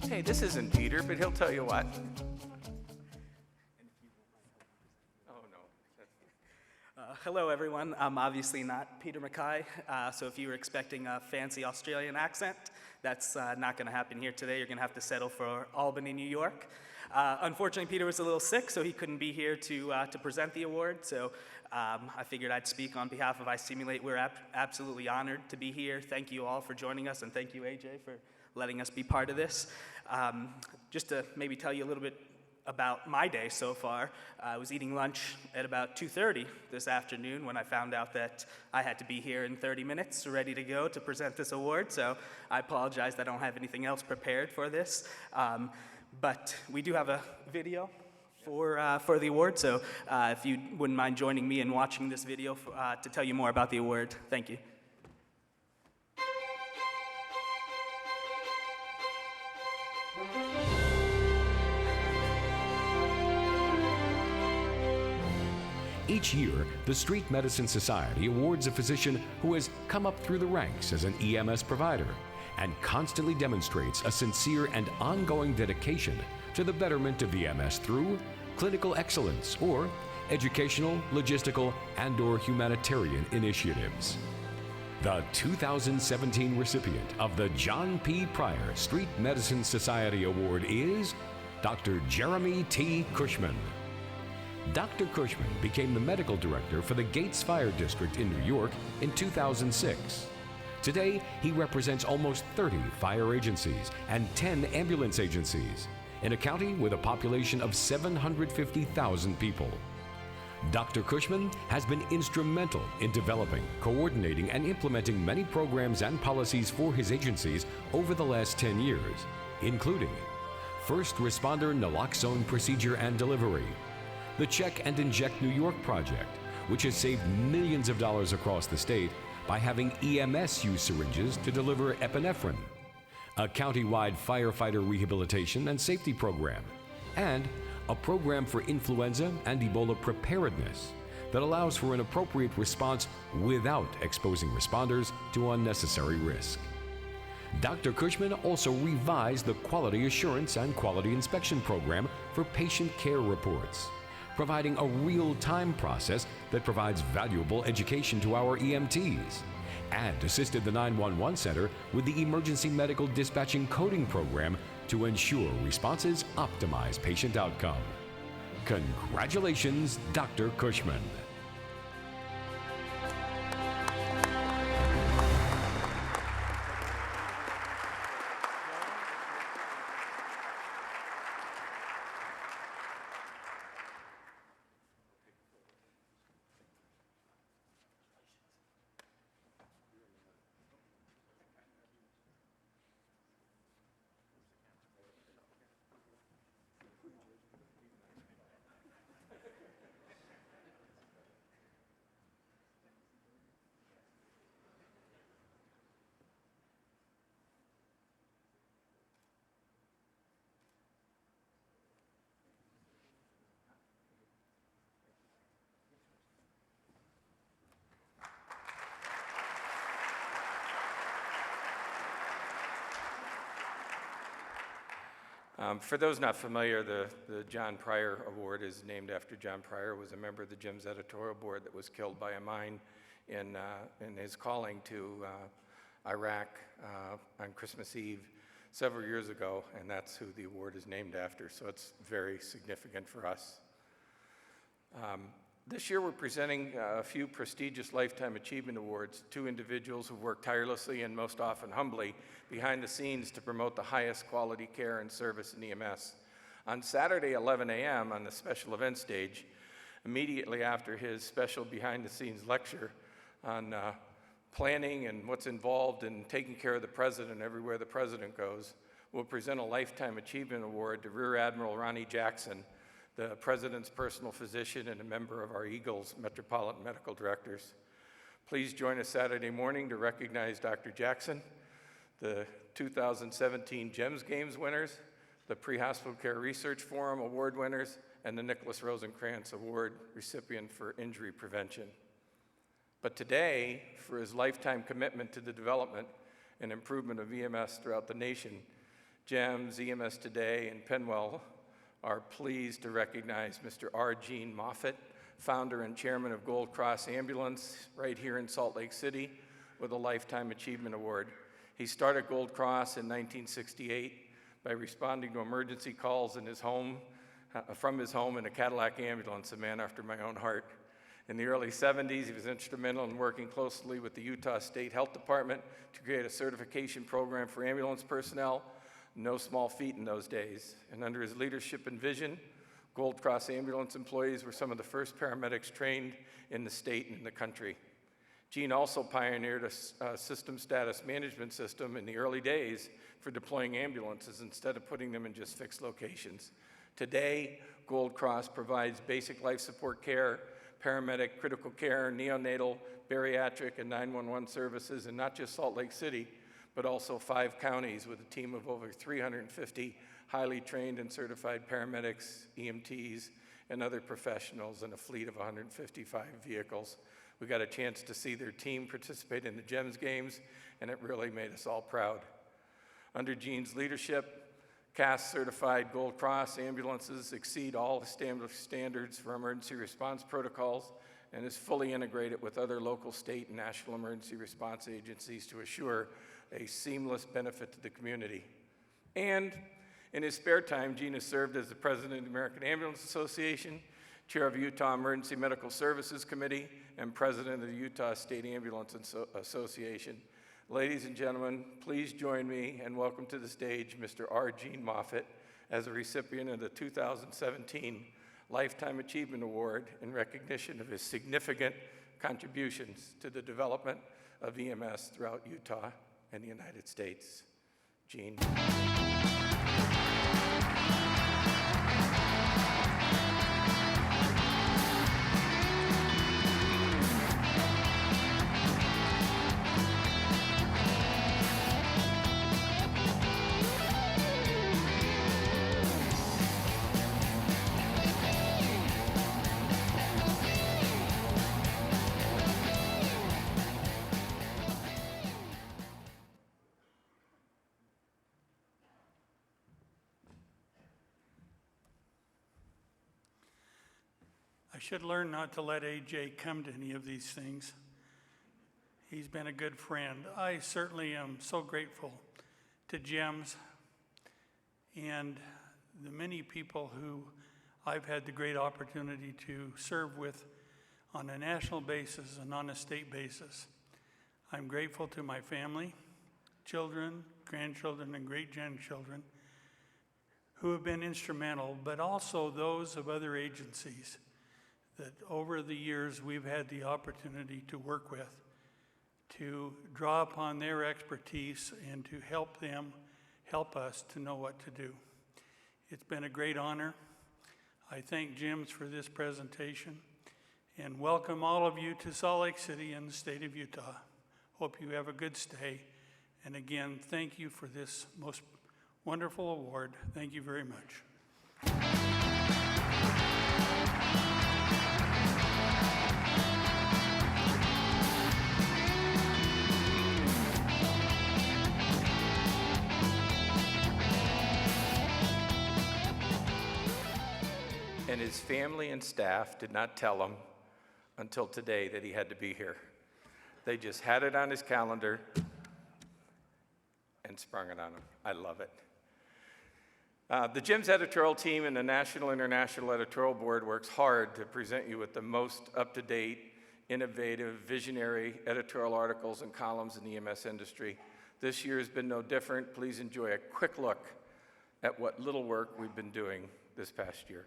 Hey, this isn't Peter, but he'll tell you what. Hello, everyone. I'm obviously not Peter McKay, so if you were expecting a fancy Australian accent, that's not going to happen here today. You're going to have to settle for Albany, New York. Unfortunately, Peter was a little sick, so he couldn't be here to present the award, so I figured I'd speak on behalf of iSimulate. We're absolutely honored to be here. Thank you all for joining us, and thank you, AJ, for letting us be part of this. Just to maybe tell you a little bit about my day so far. I was eating lunch at about 2:30 this afternoon when I found out that I had to be here in 30 minutes ready to go to present this award, so I apologize that I don't have anything else prepared for this. But we do have a video for the award, so if you wouldn't mind joining me in watching this video to tell you more about the award. Thank you. Each year, the Street Medicine Society awards a physician who has come up through the ranks as an EMS provider and constantly demonstrates a sincere and ongoing dedication to the betterment of EMS through clinical excellence or educational, logistical, and/or humanitarian initiatives. The 2017 recipient of the John P. Pryor Street Medicine Society Award is Dr. Jeremy T. Cushman. Dr. Cushman became the medical director for the Gates Fire District in New York in 2006. Today, he represents almost 30 fire agencies and 10 ambulance agencies in a county with a population of 750,000 people. Dr. Cushman has been instrumental in developing, coordinating, and implementing many programs and policies for his agencies over the last 10 years, including First Responder Naloxone Procedure and Delivery, the Check and Inject New York project, which has saved millions of dollars across the state by having EMS use syringes to deliver epinephrine, a county-wide firefighter rehabilitation and safety program, and a program for influenza and Ebola preparedness that allows for an appropriate response without exposing responders to unnecessary risk. Dr. Cushman also revised the Quality Assurance and Quality Inspection Program for patient care reports, providing a real-time process that provides valuable education to our EMTs, and assisted the 911 Center with the Emergency Medical Dispatching Coding Program to ensure responses optimize patient outcome. Congratulations, Dr. Cushman. For those not familiar, the John Pryor Award is named after John Pryor, who was a member of the Jim's editorial board that was killed by a mine in his calling to Iraq on Christmas Eve several years ago, and that's who the award is named after, so it's very significant for us. This year we're presenting a few prestigious Lifetime Achievement Awards to individuals who work tirelessly and most often humbly behind the scenes to promote the highest quality care and service in EMS. On Saturday, 11 a.m. on the special event stage, immediately after his special behind the scenes lecture on planning and what's involved in taking care of the president everywhere the president goes, we'll present a Lifetime Achievement Award to Rear Admiral Ronnie Jackson, the President's personal physician and a member of our Eagles Metropolitan Medical Directors. Please join us Saturday morning to recognize Dr. Jackson, the 2017 GEMS Games winners, the Pre-Hospital Care Research Forum Award winners, and the Nicholas Rosenkrantz Award recipient for injury prevention. But today, for his lifetime commitment to the development and improvement of EMS throughout the nation, GEMS, EMSToday, and Penwell are pleased to recognize Mr. R. Gene Moffitt, founder and chairman of Gold Cross Ambulance right here in Salt Lake City, with a Lifetime Achievement Award. He started Gold Cross in 1968 by responding to emergency calls in his home, from his home in a Cadillac ambulance, a man after my own heart. In the early 70s, he was instrumental in working closely with the Utah State Health Department to create a certification program for ambulance personnel. No small feat in those days. And under his leadership and vision, Gold Cross ambulance employees were some of the first paramedics trained in the state and in the country. Gene also pioneered a system status management system in the early days for deploying ambulances instead of putting them in just fixed locations. Today, Gold Cross provides basic life support care, paramedic, critical care, neonatal, bariatric, and 911 services in not just Salt Lake City, but also 5 counties with a team of over 350 highly trained and certified paramedics, EMTs, and other professionals in a fleet of 155 vehicles. We got a chance to see their team participate in the GEMS games, and it really made us all proud. Under Gene's leadership, CAS certified Gold Cross ambulances exceed all established standards for emergency response protocols and is fully integrated with other local, state, and national emergency response agencies to assure a seamless benefit to the community. And in his spare time, Gene has served as the president of the American Ambulance Association, chair of Utah Emergency Medical Services Committee, and president of the Utah State Ambulance Association. Ladies and gentlemen, please join me and welcome to the stage Mr. R. Gene Moffitt as a recipient of the 2017 Lifetime Achievement Award in recognition of his significant contributions to the development of EMS throughout Utah and the United States. Gene. I should learn not to let AJ come to any of these things. He's been a good friend. I certainly am so grateful to GEMS and the many people who I've had the great opportunity to serve with on a national basis and on a state basis. I'm grateful to my family, children, grandchildren, and great-grandchildren who have been instrumental, but also those of other agencies that over the years we've had the opportunity to work with, to draw upon their expertise and to help us to know what to do. It's been a great honor. I thank GEMS for this presentation and welcome all of you to Salt Lake City and the state of Utah. Hope you have a good stay. And again, thank you for this most wonderful award. Thank you very much. And his family and staff did not tell him until today that he had to be here. They just had it on his calendar and sprung it on him. I love it. The GEMS editorial team and the National International Editorial Board works hard to present you with the most up-to-date, innovative, visionary editorial articles and columns in the EMS industry. This year has been no different. Please enjoy a quick look at what little work we've been doing this past year.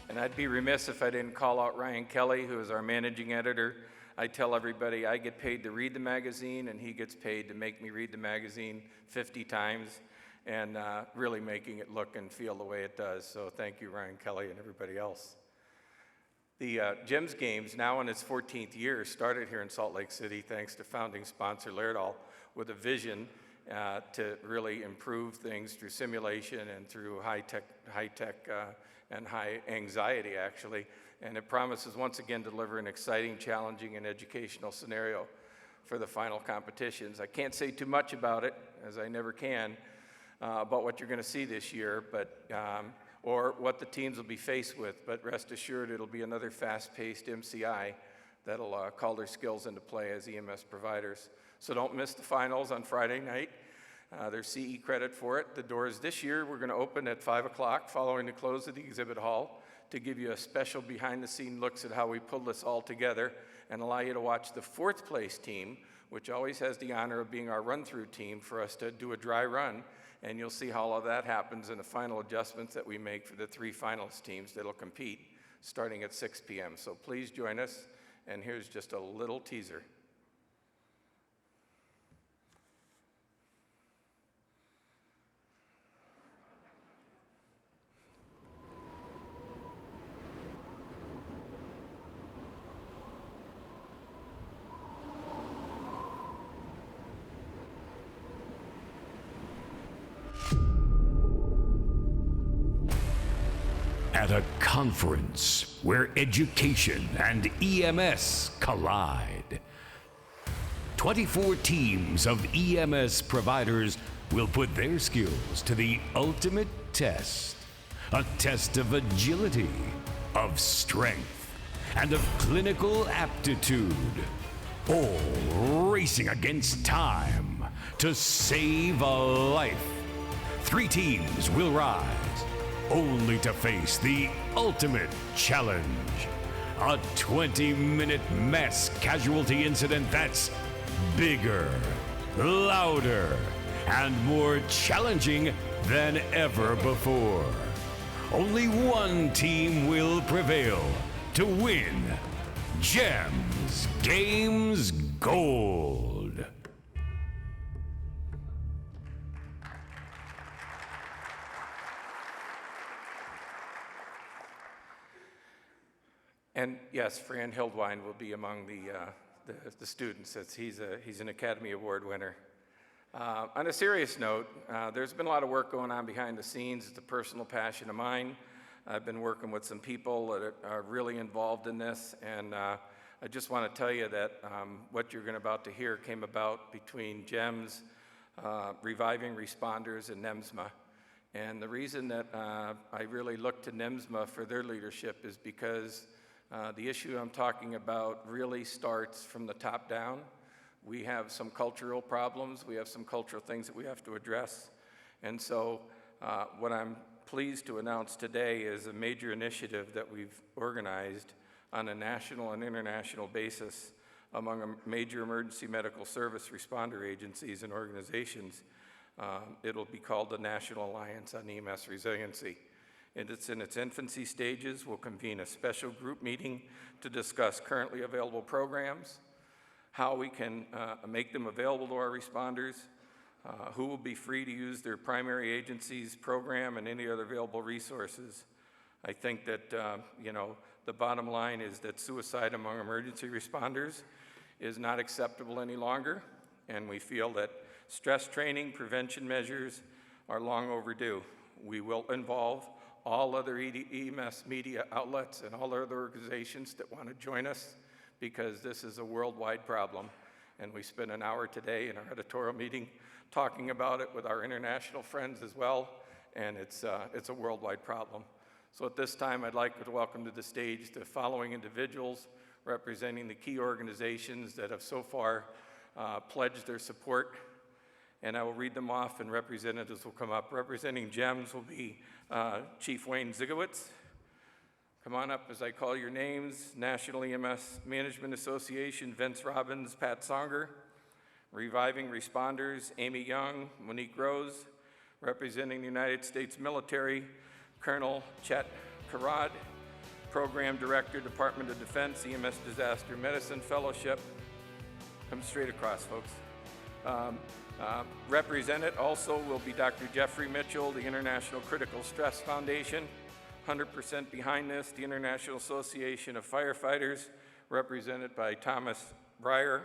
And I'd be remiss if I didn't call out Ryan Kelly, who is our managing editor. I tell everybody I get paid to read the magazine, and he gets paid to make me read the magazine 50 times, and really making it look and feel the way it does. So thank you, Ryan Kelly, and everybody else. The GEMS Games, now in its 14th year, started here in Salt Lake City thanks to founding sponsor Laerdal with a vision to really improve things through simulation and through high-tech and high anxiety, actually. And it promises once again to deliver an exciting, challenging, and educational scenario for the final competitions. I can't say too much about it, as I never can, about what you're going to see this year, but or what the teams will be faced with, but rest assured it'll be another fast-paced MCI that'll call their skills into play as EMS providers. So don't miss the finals on Friday night. There's CE credit for it. The doors this year, we're going to open at 5 o'clock following the close of the exhibit hall to give you a special behind-the-scene looks at how we pulled this all together and allow you to watch the fourth place team, which always has the honor of being our run-through team, for us to do a dry run. And you'll see how all of that happens in the final adjustments that we make for the 3 finalist teams that'll compete starting at 6 p.m. So please join us, and here's just a little teaser. At a conference where education and EMS collide, 24 teams of EMS providers will put their skills to the ultimate test. A test of agility, of strength, and of clinical aptitude. All racing against time to save a life. 3 teams will rise, only to face the ultimate challenge. A 20-minute mass casualty incident that's bigger, louder, and more challenging than ever before. Only one team will prevail to win GEMS Games Gold. And yes, Fran Hildwine will be among the students, as he's an Academy Award winner. On a serious note, there's been a lot of work going on behind the scenes. It's a personal passion of mine. I've been working with some people that are really involved in this, and I just want to tell you that what you're about to hear came about between GEMS, Reviving Responders, and NEMSMA. And the reason that I really look to NEMSMA for their leadership is because the issue I'm talking about really starts from the top down. We have some cultural problems. We have some cultural things that we have to address. And so what I'm pleased to announce today is a major initiative that we've organized on a national and international basis among major emergency medical service responder agencies and organizations. It'll be called the National Alliance on EMS Resiliency. And it's in its infancy stages. We'll convene a special group meeting to discuss currently available programs, how we can make them available to our responders, who will be free to use their primary agency's program, and any other available resources. I think that, the bottom line is that suicide among emergency responders is not acceptable any longer, and we feel that stress training, prevention measures are long overdue. We will involve all other EMS media outlets and all other organizations that want to join us, because this is a worldwide problem. And we spent an hour today in our editorial meeting talking about it with our international friends as well, and it's a worldwide problem. So at this time, I'd like to welcome to the stage the following individuals representing the key organizations that have so far pledged their support. And I will read them off, and representatives will come up. Representing GEMS will be Chief Wayne Zigowitz. Come on up as I call your names. National EMS Management Association, Vince Robbins, Pat Songer. Reviving Responders, Amy Young, Monique Rose. Representing the United States Military, Colonel Chet Karad. Program Director, Department of Defense, EMS Disaster Medicine Fellowship. Come straight across, folks. Represented also will be Dr. Jeffrey Mitchell, the International Critical Stress Foundation. 100% behind this, the International Association of Firefighters, represented by Thomas Breyer,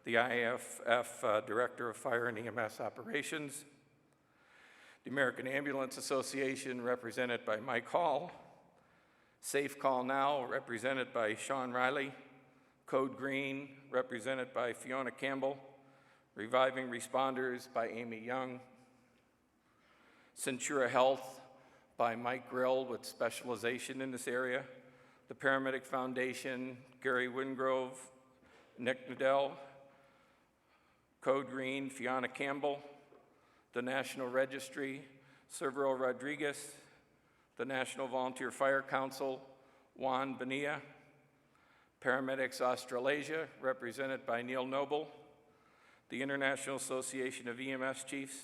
the IAFF Director of Fire and EMS Operations. The American Ambulance Association, represented by Mike Hall. Safe Call Now, represented by Sean Riley. Code Green, represented by Fiona Campbell. Reviving Responders by Amy Young. Centura Health by Mike Grill with specialization in this area. The Paramedic Foundation, Gary Wingrove, Nick Nadell. Code Green, Fiona Campbell, the National Registry, Severo Rodriguez, the National Volunteer Fire Council, Juan Bonilla, Paramedics Australasia, represented by Neil Noble, the International Association of EMS Chiefs,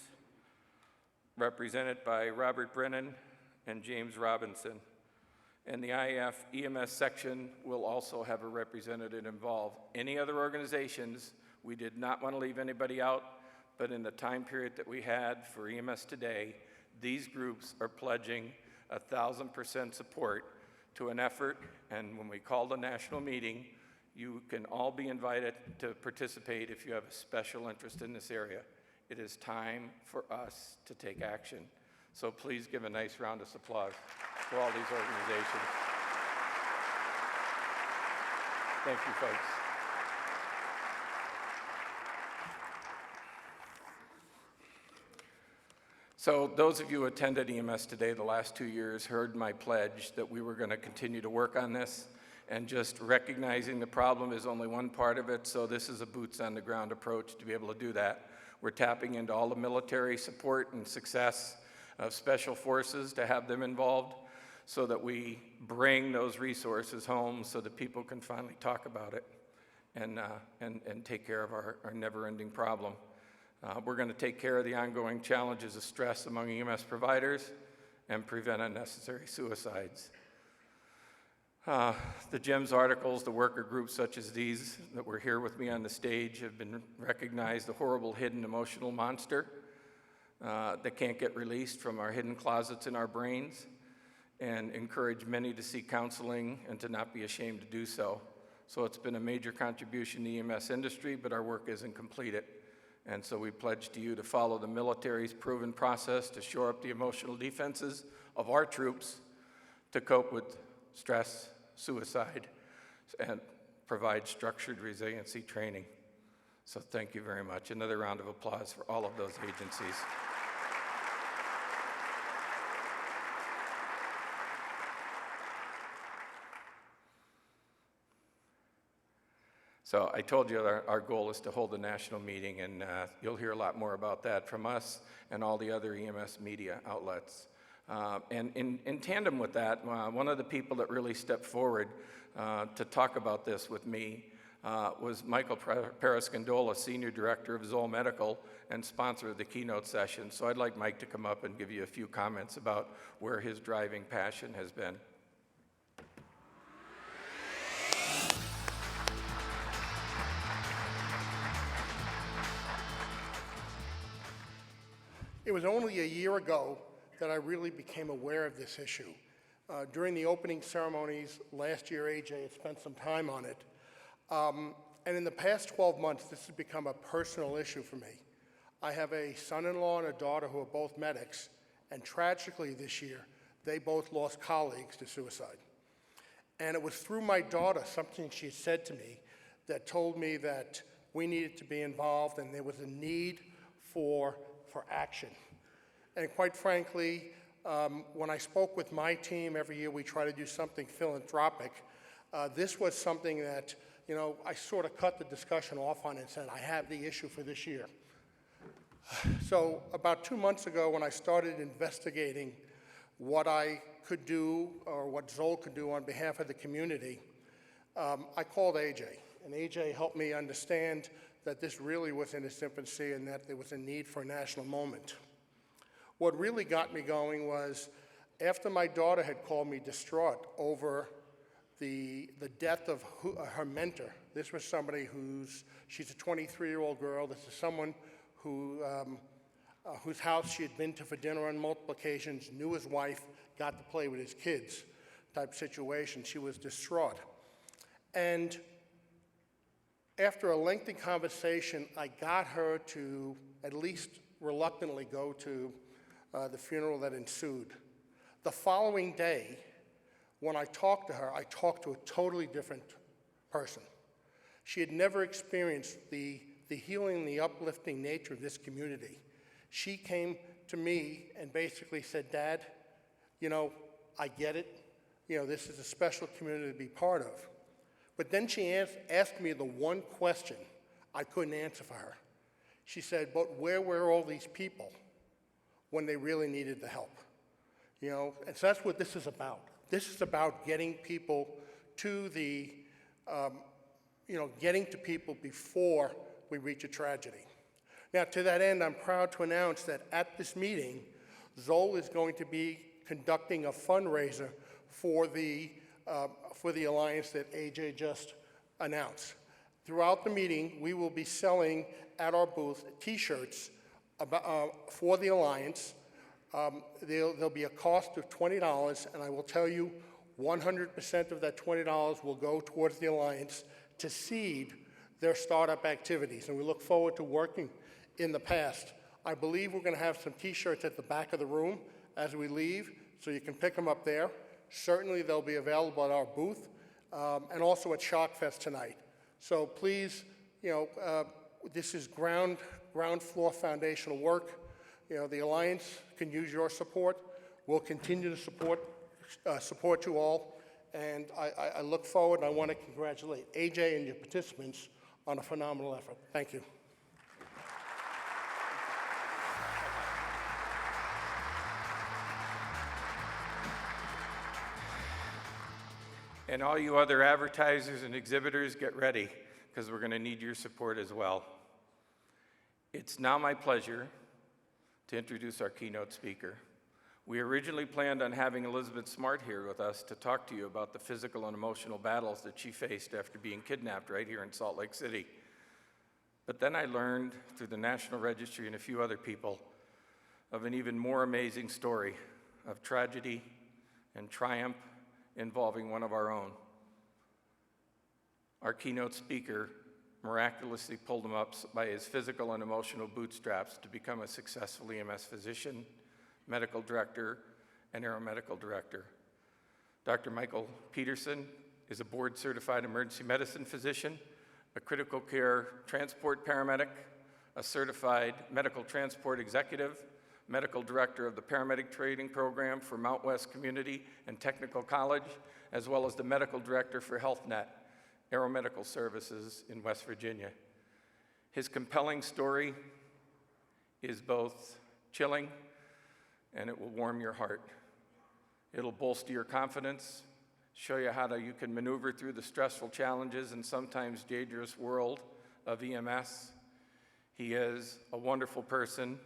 represented by Robert Brennan and James Robinson. And the IAF EMS section will also have a representative involved. Any other organizations, we did not want to leave anybody out, but in the time period that we had for EMS Today, these groups are pledging 1,000% support to an effort, and when we call the national meeting, you can all be invited to participate if you have a special interest in this area. It is time for us to take action. So please give a nice round of applause for all these organizations. Thank you, folks. So those of you who attended EMS Today the last 2 years heard my pledge that we were going to continue to work on this, and just recognizing the problem is only one part of it, so this is a boots on the ground approach to be able to do that. We're tapping into all the military support and success of special forces to have them involved so that we bring those resources home so that people can finally talk about it and take care of our never-ending problem. We're going to take care of the ongoing challenges of stress among EMS providers and prevent unnecessary suicides. The GEMS articles, the worker groups such as these that were here with me on the stage have been recognized the horrible hidden emotional monster that can't get released from our hidden closets in our brains, and encourage many to seek counseling and to not be ashamed to do so. So it's been a major contribution to the EMS industry, but our work isn't completed. And so we pledge to you to follow the military's proven process to shore up the emotional defenses of our troops to cope with stress, suicide, and provide structured resiliency training. So thank you very much. Another round of applause for all of those agencies. So I told you that our goal is to hold a national meeting, and you'll hear a lot more about that from us and all the other EMS media outlets. And in tandem with that, one of the people that really stepped forward to talk about this with me was Michael Parascandola, Senior Director of Zoll Medical and sponsor of the keynote session. So I'd like Mike to come up and give you a few comments about where his driving passion has been. It was only a year ago that I really became aware of this issue. During the opening ceremonies last year, AJ had spent some time on it. And in the past 12 months, this has become a personal issue for me. I have a son-in-law and a daughter who are both medics, and tragically this year, they both lost colleagues to suicide. And it was through my daughter, something she said to me, that told me that we needed to be involved and there was a need for action. And quite frankly, when I spoke with my team, every year we try to do something philanthropic, this was something that, I sort of cut the discussion off on and said, I have the issue for this year. So about 2 months ago, when I started investigating what I could do or what Zoll could do on behalf of the community, I called AJ, and AJ helped me understand that this really was in its infancy and that there was a need for a national moment. What really got me going was after my daughter had called me distraught over the death of her mentor. This was somebody she's a 23-year-old girl. This is someone whose house she had been to for dinner on multiple occasions, knew his wife, got to play with his kids type situation. She was distraught. And after a lengthy conversation, I got her to at least reluctantly go to the funeral that ensued. The following day, when I talked to her, I talked to a totally different person. She had never experienced the healing, the uplifting nature of this community. She came to me and basically said, Dad, I get it. This is a special community to be part of. But then she asked me the one question I couldn't answer for her. She said, but where were all these people when they really needed the help? You know, and so that's what this is about. This is about getting people to the, getting to people before we reach a tragedy. Now, to that end, I'm proud to announce that at this meeting, Zoll is going to be conducting a fundraiser for the alliance that AJ just announced. Throughout the meeting, we will be selling at our booth T-shirts for the alliance. There'll be a cost of $20, and I will tell you, 100% of that $20 will go towards the alliance to seed their startup activities, and we look forward to working in the past. I believe we're going to have some T-shirts at the back of the room as we leave, so you can pick them up there. Certainly, they'll be available at our booth and also at Shockfest tonight. So please, this is ground floor foundational work. The Alliance can use your support. We'll continue to support you all. And I look forward, and I want to congratulate AJ and your participants on a phenomenal effort. Thank you. And all you other advertisers and exhibitors, get ready, because we're going to need your support as well. It's now my pleasure to introduce our keynote speaker. We originally planned on having Elizabeth Smart here with us to talk to you about the physical and emotional battles that she faced after being kidnapped right here in Salt Lake City. But then I learned through the National Registry and a few other people of an even more amazing story of tragedy and triumph involving one of our own. Our keynote speaker miraculously pulled him up by his physical and emotional bootstraps to become a successful EMS physician, medical director, and aeromedical director. Dr. Michael Peterson is a board-certified emergency medicine physician, a critical care transport paramedic, a certified medical transport executive, medical director of the paramedic training program for Mount West Community and Technical College, as well as the medical director for HealthNet, aeromedical services in West Virginia. His compelling story is both chilling and it will warm your heart. It'll bolster your confidence, show you how you can maneuver through the stressful challenges and sometimes dangerous world of EMS. He is a wonderful person.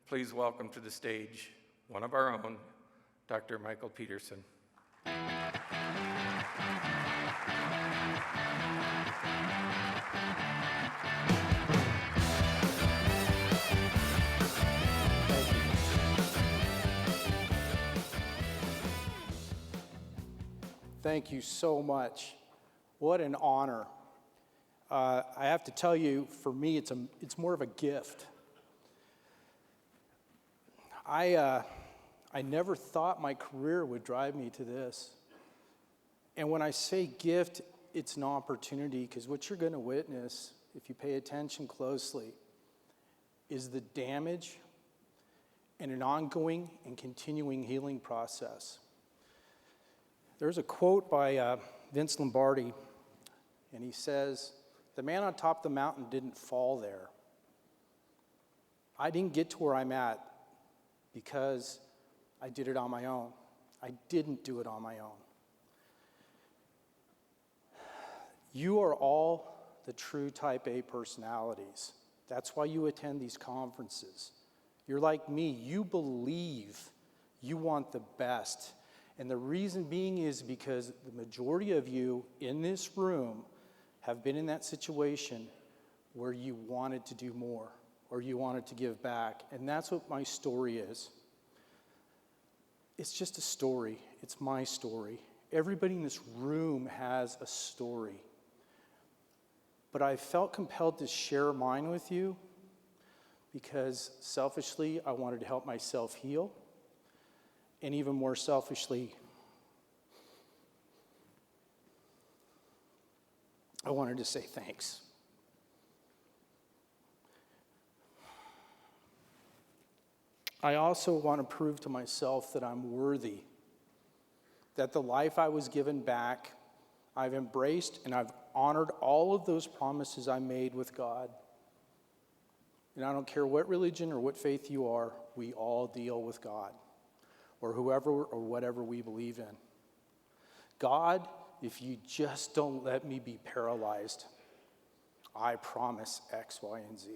Please welcome to the stage one of our own, Dr. Michael Peterson. Thank you so much. What an honor. I have to tell you, for me, it's more of a gift. I never thought my career would drive me to this. And when I say gift, it's an opportunity, because what you're going to witness, if you pay attention closely, is the damage and an ongoing and continuing healing process. There's a quote by Vince Lombardi, and he says, "The man on top of the mountain didn't fall there. I didn't get to where I'm at because I did it on my own. I didn't do it on my own." You are all the true type A personalities. That's why you attend these conferences. You're like me. You believe you want the best. And the reason being is because the majority of you in this room have been in that situation where you wanted to do more, or you wanted to give back. And that's what my story is. It's just a story. It's my story. Everybody in this room has a story. But I felt compelled to share mine with you because selfishly, I wanted to help myself heal. And even more selfishly, I wanted to say thanks. I also want to prove to myself that I'm worthy, that the life I was given back, I've embraced and I've honored all of those promises I made with God. and I don't care what religion or what faith you are, we all deal with God, or whoever or whatever we believe in. God, if you just don't let me be paralyzed, I promise X, Y, and Z.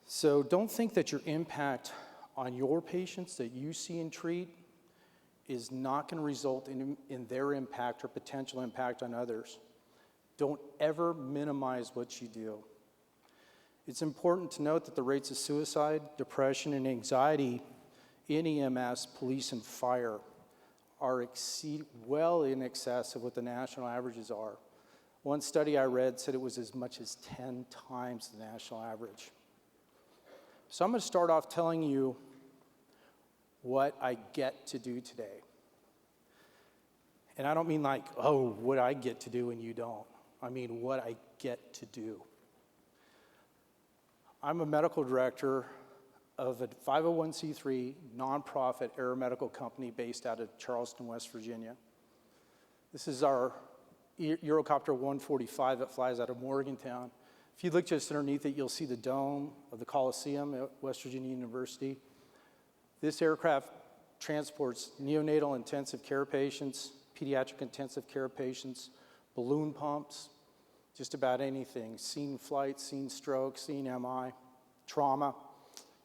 So don't think that your impact on your patients that you see and treat is not going to result in their impact or potential impact on others. Don't ever minimize what you do. It's important to note that the rates of suicide, depression, and anxiety in EMS, police, and fire are well in excess of what the national averages are. One study I read said it was as much as 10 times the national average. So I'm going to start off telling you what I get to do today. And I don't mean like, oh, what I get to do and you don't. I mean what I get to do. I'm a medical director of a 501c3 nonprofit aeromedical company based out of Charleston, West Virginia. This is our Eurocopter 145 that flies out of Morgantown. If you look just underneath it, you'll see the dome of the Coliseum at West Virginia University. This aircraft transports neonatal intensive care patients, pediatric intensive care patients, balloon pumps, just about anything, scene flight, scene stroke, scene MI, trauma,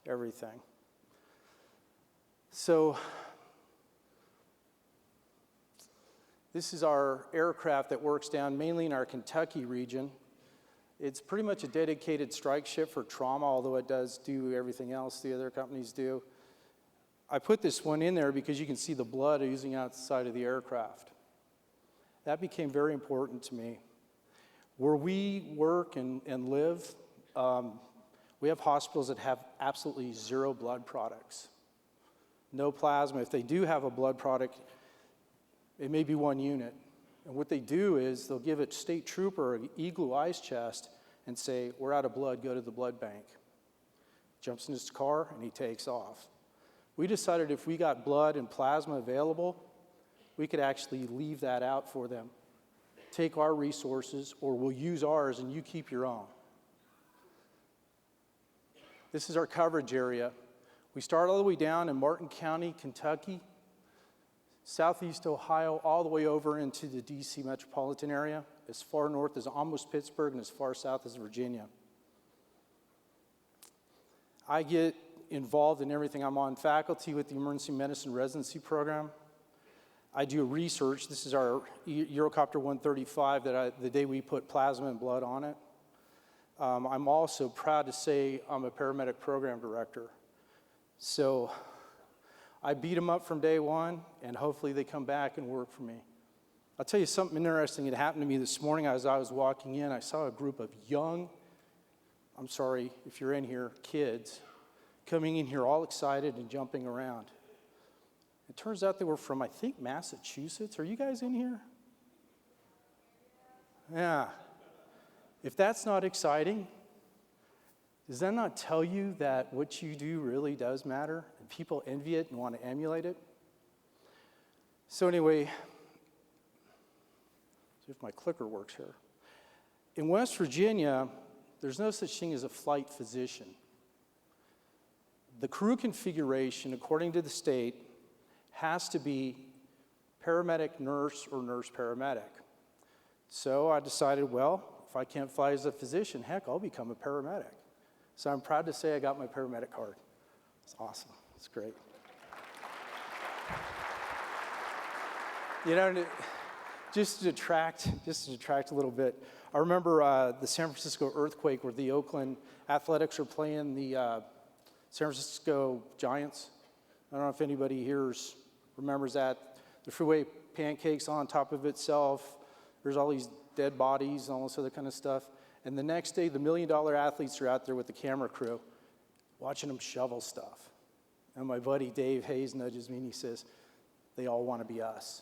everything. So this is our aircraft that works down mainly in our Kentucky region. It's pretty much a dedicated strike ship for trauma, although it does do everything else the other companies do. I put this one in there because you can see the blood oozing outside of the aircraft. That became very important to me. Where we work and live, we have hospitals that have absolutely zero blood products. No plasma. If they do have a blood product, it may be one unit. And what they do is they'll give a state trooper an igloo ice chest and say, we're out of blood, go to the blood bank. Jumps in his car and he takes off. We decided if we got blood and plasma available, we could actually leave that out for them. Take our resources, or we'll use ours and you keep your own. This is our coverage area. We start all the way down in Martin County, Kentucky, southeast Ohio, all the way over into the DC metropolitan area, as far north as almost Pittsburgh and as far south as Virginia. I get involved in everything. I'm on faculty with the emergency medicine residency program. I do research. This is our Eurocopter 135 the day we put plasma and blood on it. I'm also proud to say I'm a paramedic program director. So I beat them up from day one, and hopefully they come back and work for me. I'll tell you something interesting that happened to me this morning as I was walking in. I saw a group of young, I'm sorry if you're in here, kids, coming in here all excited and jumping around. It turns out they were from, I think, Massachusetts. Are you guys in here? Yeah. If that's not exciting, does that not tell you that what you do really does matter and people envy it and want to emulate it? So anyway, see if my clicker works here. In West Virginia, there's no such thing as a flight physician. The crew configuration, according to the state, has to be paramedic nurse or nurse paramedic. So I decided, well, if I can't fly as a physician, heck, I'll become a paramedic. So I'm proud to say I got my paramedic card. It's awesome. It's great. You know, just to detract a little bit, I remember the San Francisco earthquake where the Oakland Athletics were playing the San Francisco Giants. I don't know if anybody here remembers that. The freeway pancakes on top of itself. There's all these dead bodies and all this other kind of stuff. And the next day, the $1 Million athletes are out there with the camera crew watching them shovel stuff. And my buddy Dave Hayes nudges me and he says, they all want to be us.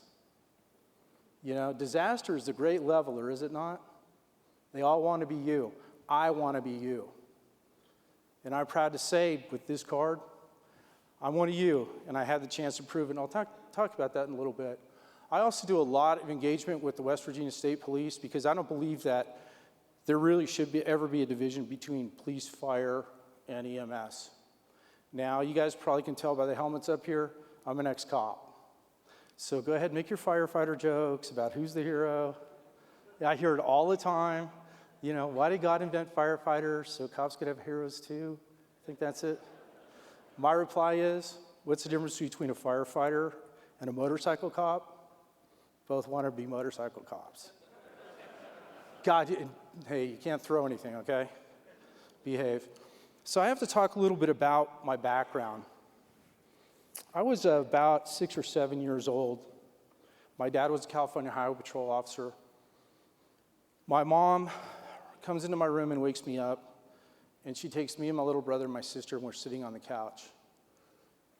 You know, disaster is a great leveler, is it not? They all want to be you. I want to be you. And I'm proud to say, with this card, I'm one of you, and I had the chance to prove it, and I'll talk about that in a little bit. I also do a lot of engagement with the West Virginia State Police because I don't believe that there really should ever be a division between police, fire, and EMS. Now, you guys probably can tell by the helmets up here, I'm an ex-cop. So go ahead and make your firefighter jokes about who's the hero. Yeah, I hear it all the time. You know, why did God invent firefighters so cops could have heroes too? I think that's it. My reply is, what's the difference between a firefighter and a motorcycle cop? Both want to be motorcycle cops. God, hey, you can't throw anything, okay? Behave. So I have to talk a little bit about my background. I was about 6 or 7 years old. My dad was a California Highway Patrol officer. My mom comes into my room and wakes me up, and she takes me and my little brother and my sister, and we're sitting on the couch.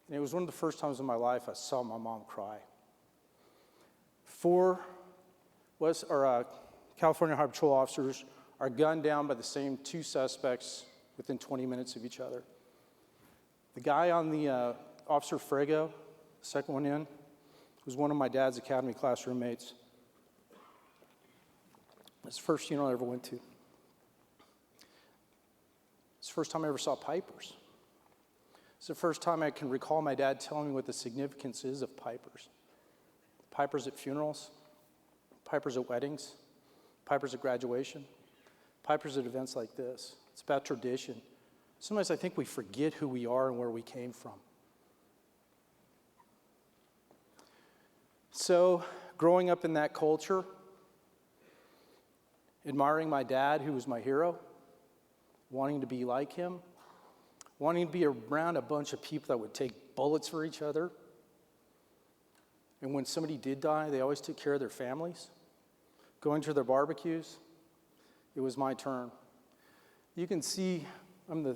And it was one of the first times in my life I saw my mom cry. 4 California Highway Patrol officers are gunned down by the same 2 suspects within 20 minutes of each other. The guy on the Officer Frago, the second one in, was one of my dad's academy class roommates. It's the first funeral I ever went to. It's the first time I ever saw pipers. It's the first time I can recall my dad telling me what the significance is of pipers. Pipers at funerals, pipers at weddings, pipers at graduation, pipers at events like this. It's about tradition. Sometimes I think we forget who we are and where we came from. So, growing up in that culture, admiring my dad, who was my hero, wanting to be like him, wanting to be around a bunch of people that would take bullets for each other. And when somebody did die, they always took care of their families. Going to their barbecues, it was my turn. You can see I'm the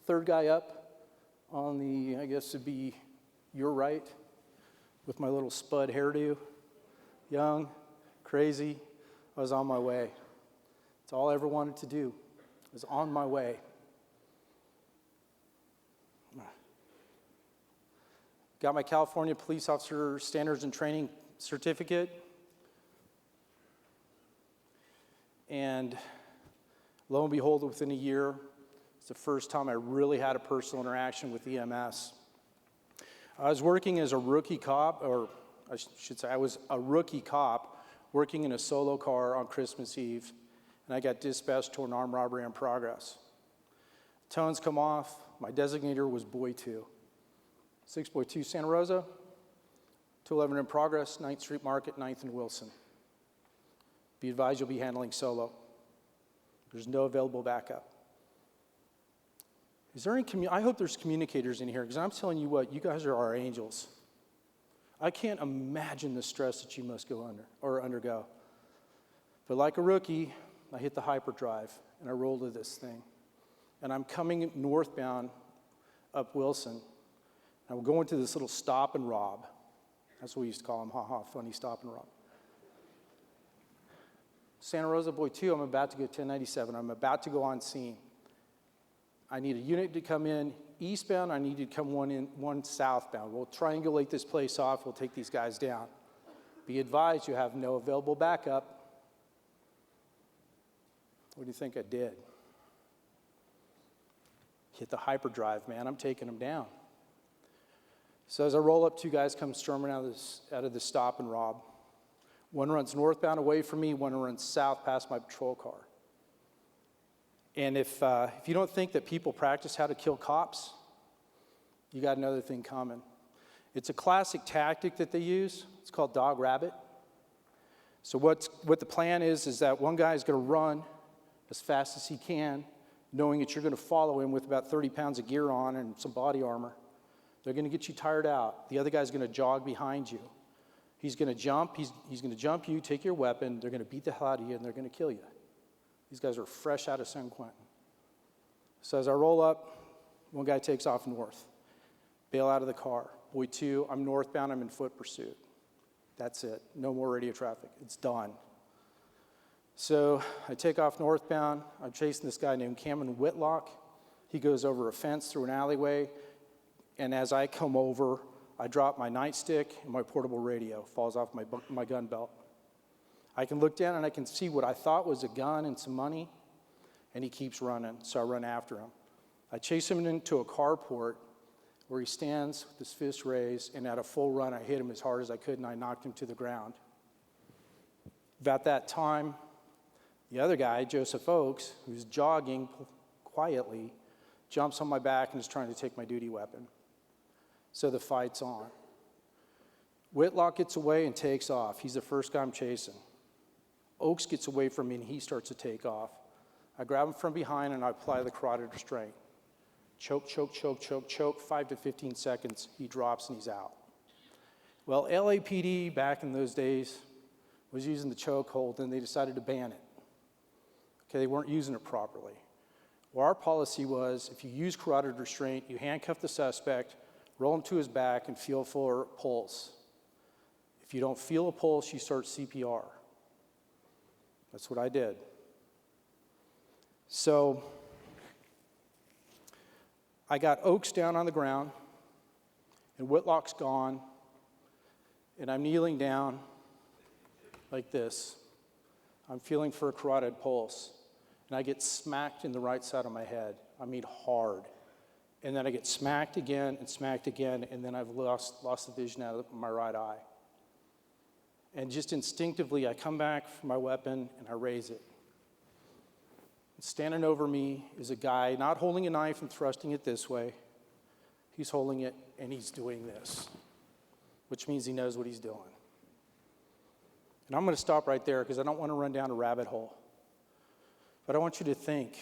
third guy up on the, I guess it'd be your right, with my little spud hairdo. Young, crazy, I was on my way. It's all I ever wanted to do. I was on my way. Got my California Police Officer Standards and Training certificate. And lo and behold, within a year, it's the first time I really had a personal interaction with EMS. I was working as a rookie cop, or I should say I was a rookie cop working in a solo car on Christmas Eve, and I got dispatched to an armed robbery in progress. Tones come off. My designator was Boy 2. 6 Boy 2 Santa Rosa, 211 in progress, 9th Street Market, 9th and Wilson. Be advised you'll be handling solo. There's no available backup. Is there any I hope there's communicators in here, because I'm telling you what, you guys are our angels. I can't imagine the stress that you must go under or undergo. But like a rookie, I hit the hyperdrive and I roll to this thing. And I'm coming northbound up Wilson. And we're going to this little stop and rob. That's what we used to call them, funny stop and rob. Santa Rosa Boy 2, I'm about to go 1097. I'm about to go on scene. I need a unit to come in eastbound. I need to come one southbound. We'll triangulate this place off. We'll take these guys down. Be advised, you have no available backup. What do you think I did? Hit the hyperdrive, man. I'm taking them down. So as I roll up, 2 guys come storming out of the stop and rob. One runs northbound away from me. One runs south past my patrol car. And if you don't think that people practice how to kill cops, you got another thing coming. It's a classic tactic that they use. It's called dog rabbit. So what the plan is that one guy is going to run as fast as he can, knowing that you're going to follow him with about 30 pounds of gear on and some body armor. They're going to get you tired out. The other guy's going to jog behind you. He's going to jump. He's going to jump you, take your weapon. They're going to beat the hell out of you, and they're going to kill you. These guys are fresh out of San Quentin. So as I roll up, one guy takes off north. Bail out of the car. Boy 2, I'm northbound. I'm in foot pursuit. That's it. No more radio traffic. It's done. So I take off northbound. I'm chasing this guy named Cameron Whitlock. He goes over a fence through an alleyway. And as I come over, I drop my nightstick and my portable radio. Falls off my gun belt. I can look down and I can see what I thought was a gun and some money. and he keeps running, so I run after him. I chase him into a carport where he stands with his fist raised, and at a full run, I hit him as hard as I could, and I knocked him to the ground. About that time, the other guy, Joseph Oakes, who's jogging quietly, jumps on my back and is trying to take my duty weapon. So the fight's on. Whitlock gets away and takes off. He's the first guy I'm chasing. Oakes gets away from me and he starts to take off. I grab him from behind and I apply the carotid restraint. Choke, choke, choke, choke, choke, 5 to 15 seconds, he drops and he's out. Well, LAPD back in those days was using the chokehold and they decided to ban it. Okay, they weren't using it properly. Well, our policy was if you use carotid restraint, you handcuff the suspect, roll him to his back, and feel for pulse. If you don't feel a pulse, you start CPR. That's what I did. So I got Oakes down on the ground, and Whitlock's gone, and I'm kneeling down like this. I'm feeling for a carotid pulse, and I get smacked in the right side of my head. I mean hard. And then I get smacked again, and then I've lost the vision out of my right eye. And just instinctively, I come back for my weapon, and I raise it. Standing over me is a guy not holding a knife and thrusting it this way. He's holding it, and he's doing this, which means he knows what he's doing. And I'm going to stop right there because I don't want to run down a rabbit hole. But I want you to think,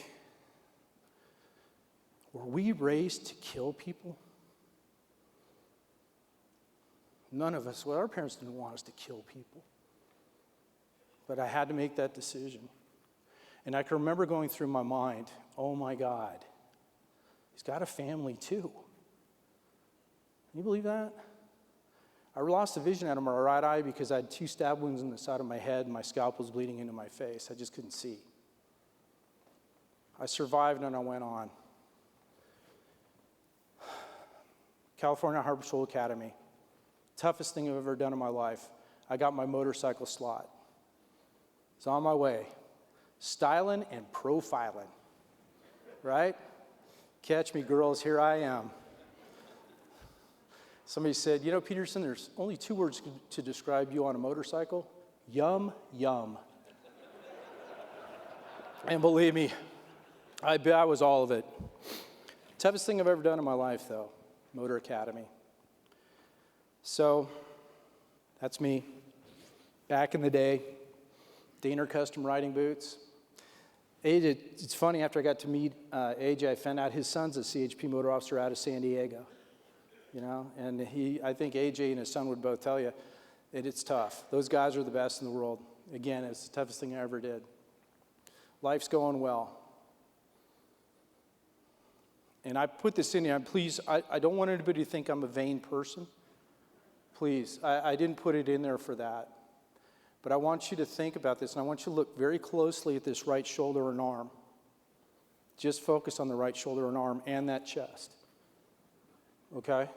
were we raised to kill people? None of us, well, our parents didn't want us to kill people. But I had to make that decision. And I can remember going through my mind, oh my God, he's got a family too. Can you believe that? I lost the vision out of my right eye because I had 2 stab wounds in the side of my head and my scalp was bleeding into my face. I just couldn't see. I survived and I went on. California Harbor Patrol Academy. Toughest thing I've ever done in my life. I got my motorcycle slot. It's on my way. Styling and profiling, right? Catch me, girls, here I am. Somebody said, you know, Peterson, there's only 2 words to describe you on a motorcycle. Yum, yum. And believe me, I was all of it. Toughest thing I've ever done in my life, though, Motor Academy. So, that's me. Back in the day, Daner custom riding boots. AJ, it's funny, after I got to meet AJ, I found out his son's a CHP motor officer out of San Diego. You know, and I think AJ and his son would both tell you that it's tough. Those guys are the best in the world. Again, it's the toughest thing I ever did. Life's going well. And I put this in here, please, I don't want anybody to think I'm a vain person. Please, I didn't put it in there for that. But I want you to think about this, and I want you to look very closely at this right shoulder and arm. Just focus on the right shoulder and arm and that chest. Okay?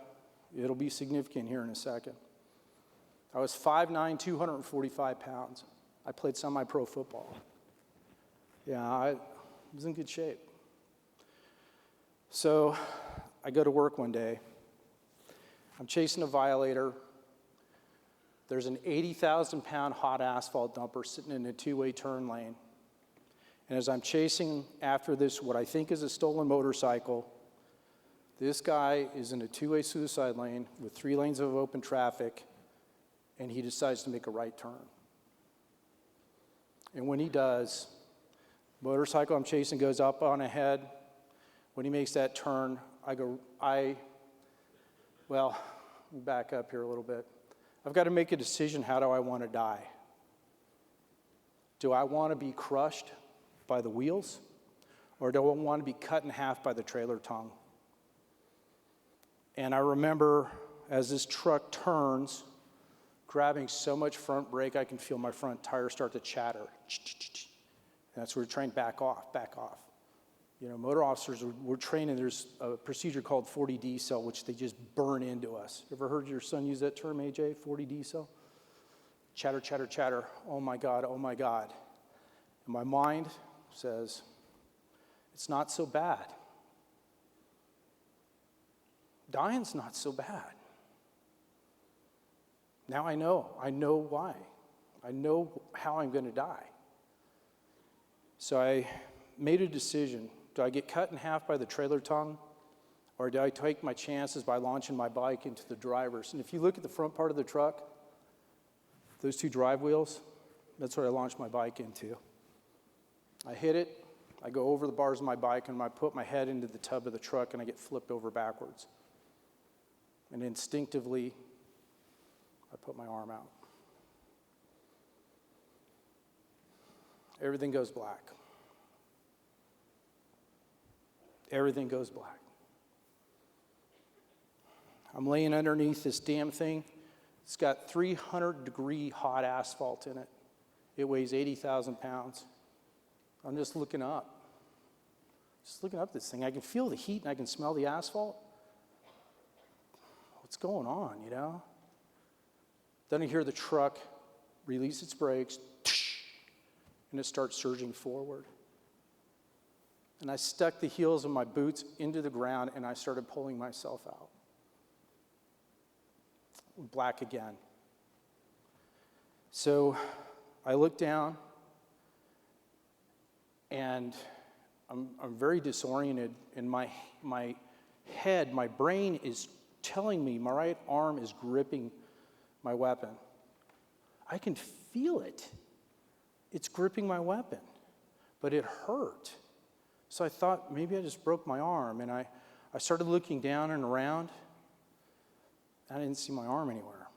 It'll be significant here in a second. I was 5'9", 245 pounds. I played semi-pro football. Yeah, I was in good shape. So I go to work one day. I'm chasing a violator. There's an 80,000-pound hot asphalt dumper sitting in a 2-way turn lane. And as I'm chasing after this, what I think is a stolen motorcycle, this guy is in a 2-way suicide lane with 3 lanes of open traffic, and he decides to make a right turn. And when he does, motorcycle I'm chasing goes up on ahead. When he makes that turn, let me back up here a little bit. I've got to make a decision, how do I want to die? Do I want to be crushed by the wheels, or do I want to be cut in half by the trailer tongue? And I remember as this truck turns, grabbing so much front brake, I can feel my front tire start to chatter. And that's where we're trained, back off, back off. You know, motor officers, we're training, there's a procedure called 40D cell, which they just burn into us. Ever heard your son use that term, AJ, 40D cell? Chatter, chatter, chatter, oh my God, oh my God. And my mind says, It's not so bad. Dying's not so bad. Now I know why. I know how I'm going to die. So I made a decision. Do I get cut in half by the trailer tongue, or do I take my chances by launching my bike into the drivers? And if you look at the front part of the truck, those two drive wheels, that's what I launched my bike into. I hit it, I go over the bars of my bike, and I put my head into the tub of the truck, and I get flipped over backwards. And instinctively, I put my arm out. Everything goes black. Everything goes black. I'm laying underneath this damn thing. It's got 300-degree hot asphalt in it. It weighs 80,000 pounds. I'm just looking up. Just looking up this thing. I can feel the heat and I can smell the asphalt. What's going on, you know? Then I hear the truck release its brakes, and it starts surging forward. And I stuck the heels of my boots into the ground, and I started pulling myself out. Black again. So I look down, and I'm very disoriented, and my head, my brain is telling me, my right arm is gripping my weapon. I can feel it. It's gripping my weapon, but it hurt. So I thought maybe I just broke my arm, and I started looking down and around. I didn't see my arm anywhere.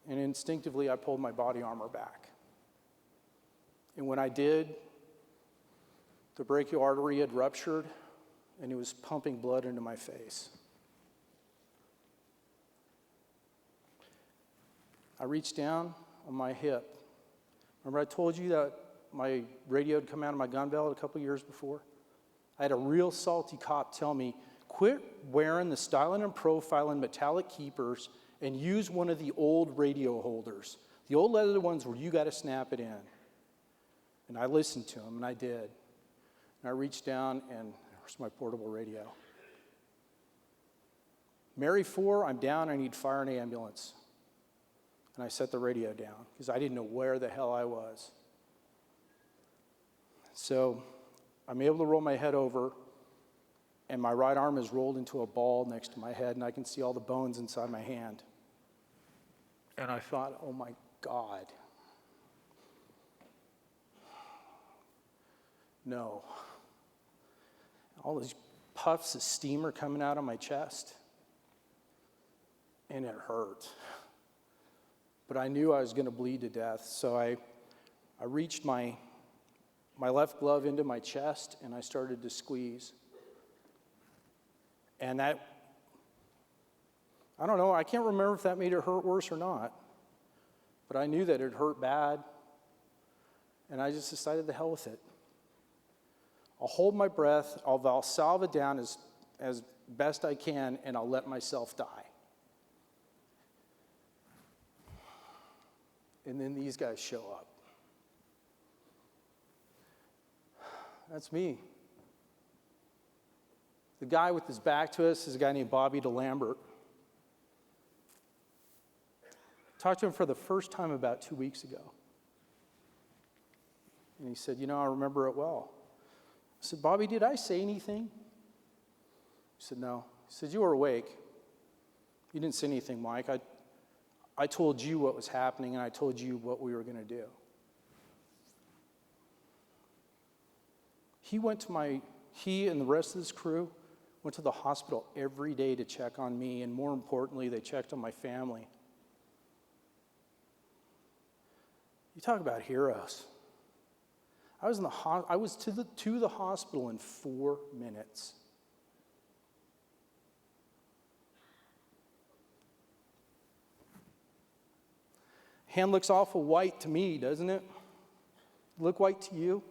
And instinctively, I pulled my body armor back. And when I did, the brachial artery had ruptured, and it was pumping blood into my face. I reached down on my hip. Remember I told you that my radio had come out of my gun belt a couple years before? I had a real salty cop tell me, quit wearing the styling and profiling metallic keepers and use one of the old radio holders. The old leather ones where you got to snap it in. And I listened to him, and I did. And I reached down, and there's my portable radio. Mary 4, I'm down, I need fire and ambulance. And I set the radio down because I didn't know where the hell I was. So I'm able to roll my head over, and my right arm is rolled into a ball next to my head, and I can see all the bones inside my hand. And I thought, oh my God. No. All these puffs of steam are coming out of my chest, and it hurt. But I knew I was going to bleed to death, so I reached my left glove into my chest, and I started to squeeze. And that, I don't know, I can't remember if that made it hurt worse or not, but I knew that it hurt bad, and I just decided to hell with it. I'll hold my breath, I'll valsalve it down as best I can, and I'll let myself die. And then these guys show up. That's me. The guy with his back to us is a guy named Bobby DeLambert. Talked to him for the first time about 2 weeks ago. And he said, I remember it well. I said, Bobby, did I say anything? He said, no. He said, you were awake. You didn't say anything, Mike. I told you what was happening, and I told you what we were going to do. He and the rest of his crew went to the hospital every day to check on me, and more importantly, they checked on my family. You talk about heroes. I was to the hospital in 4 minutes. Hand looks awful white to me, doesn't it? Look white to you?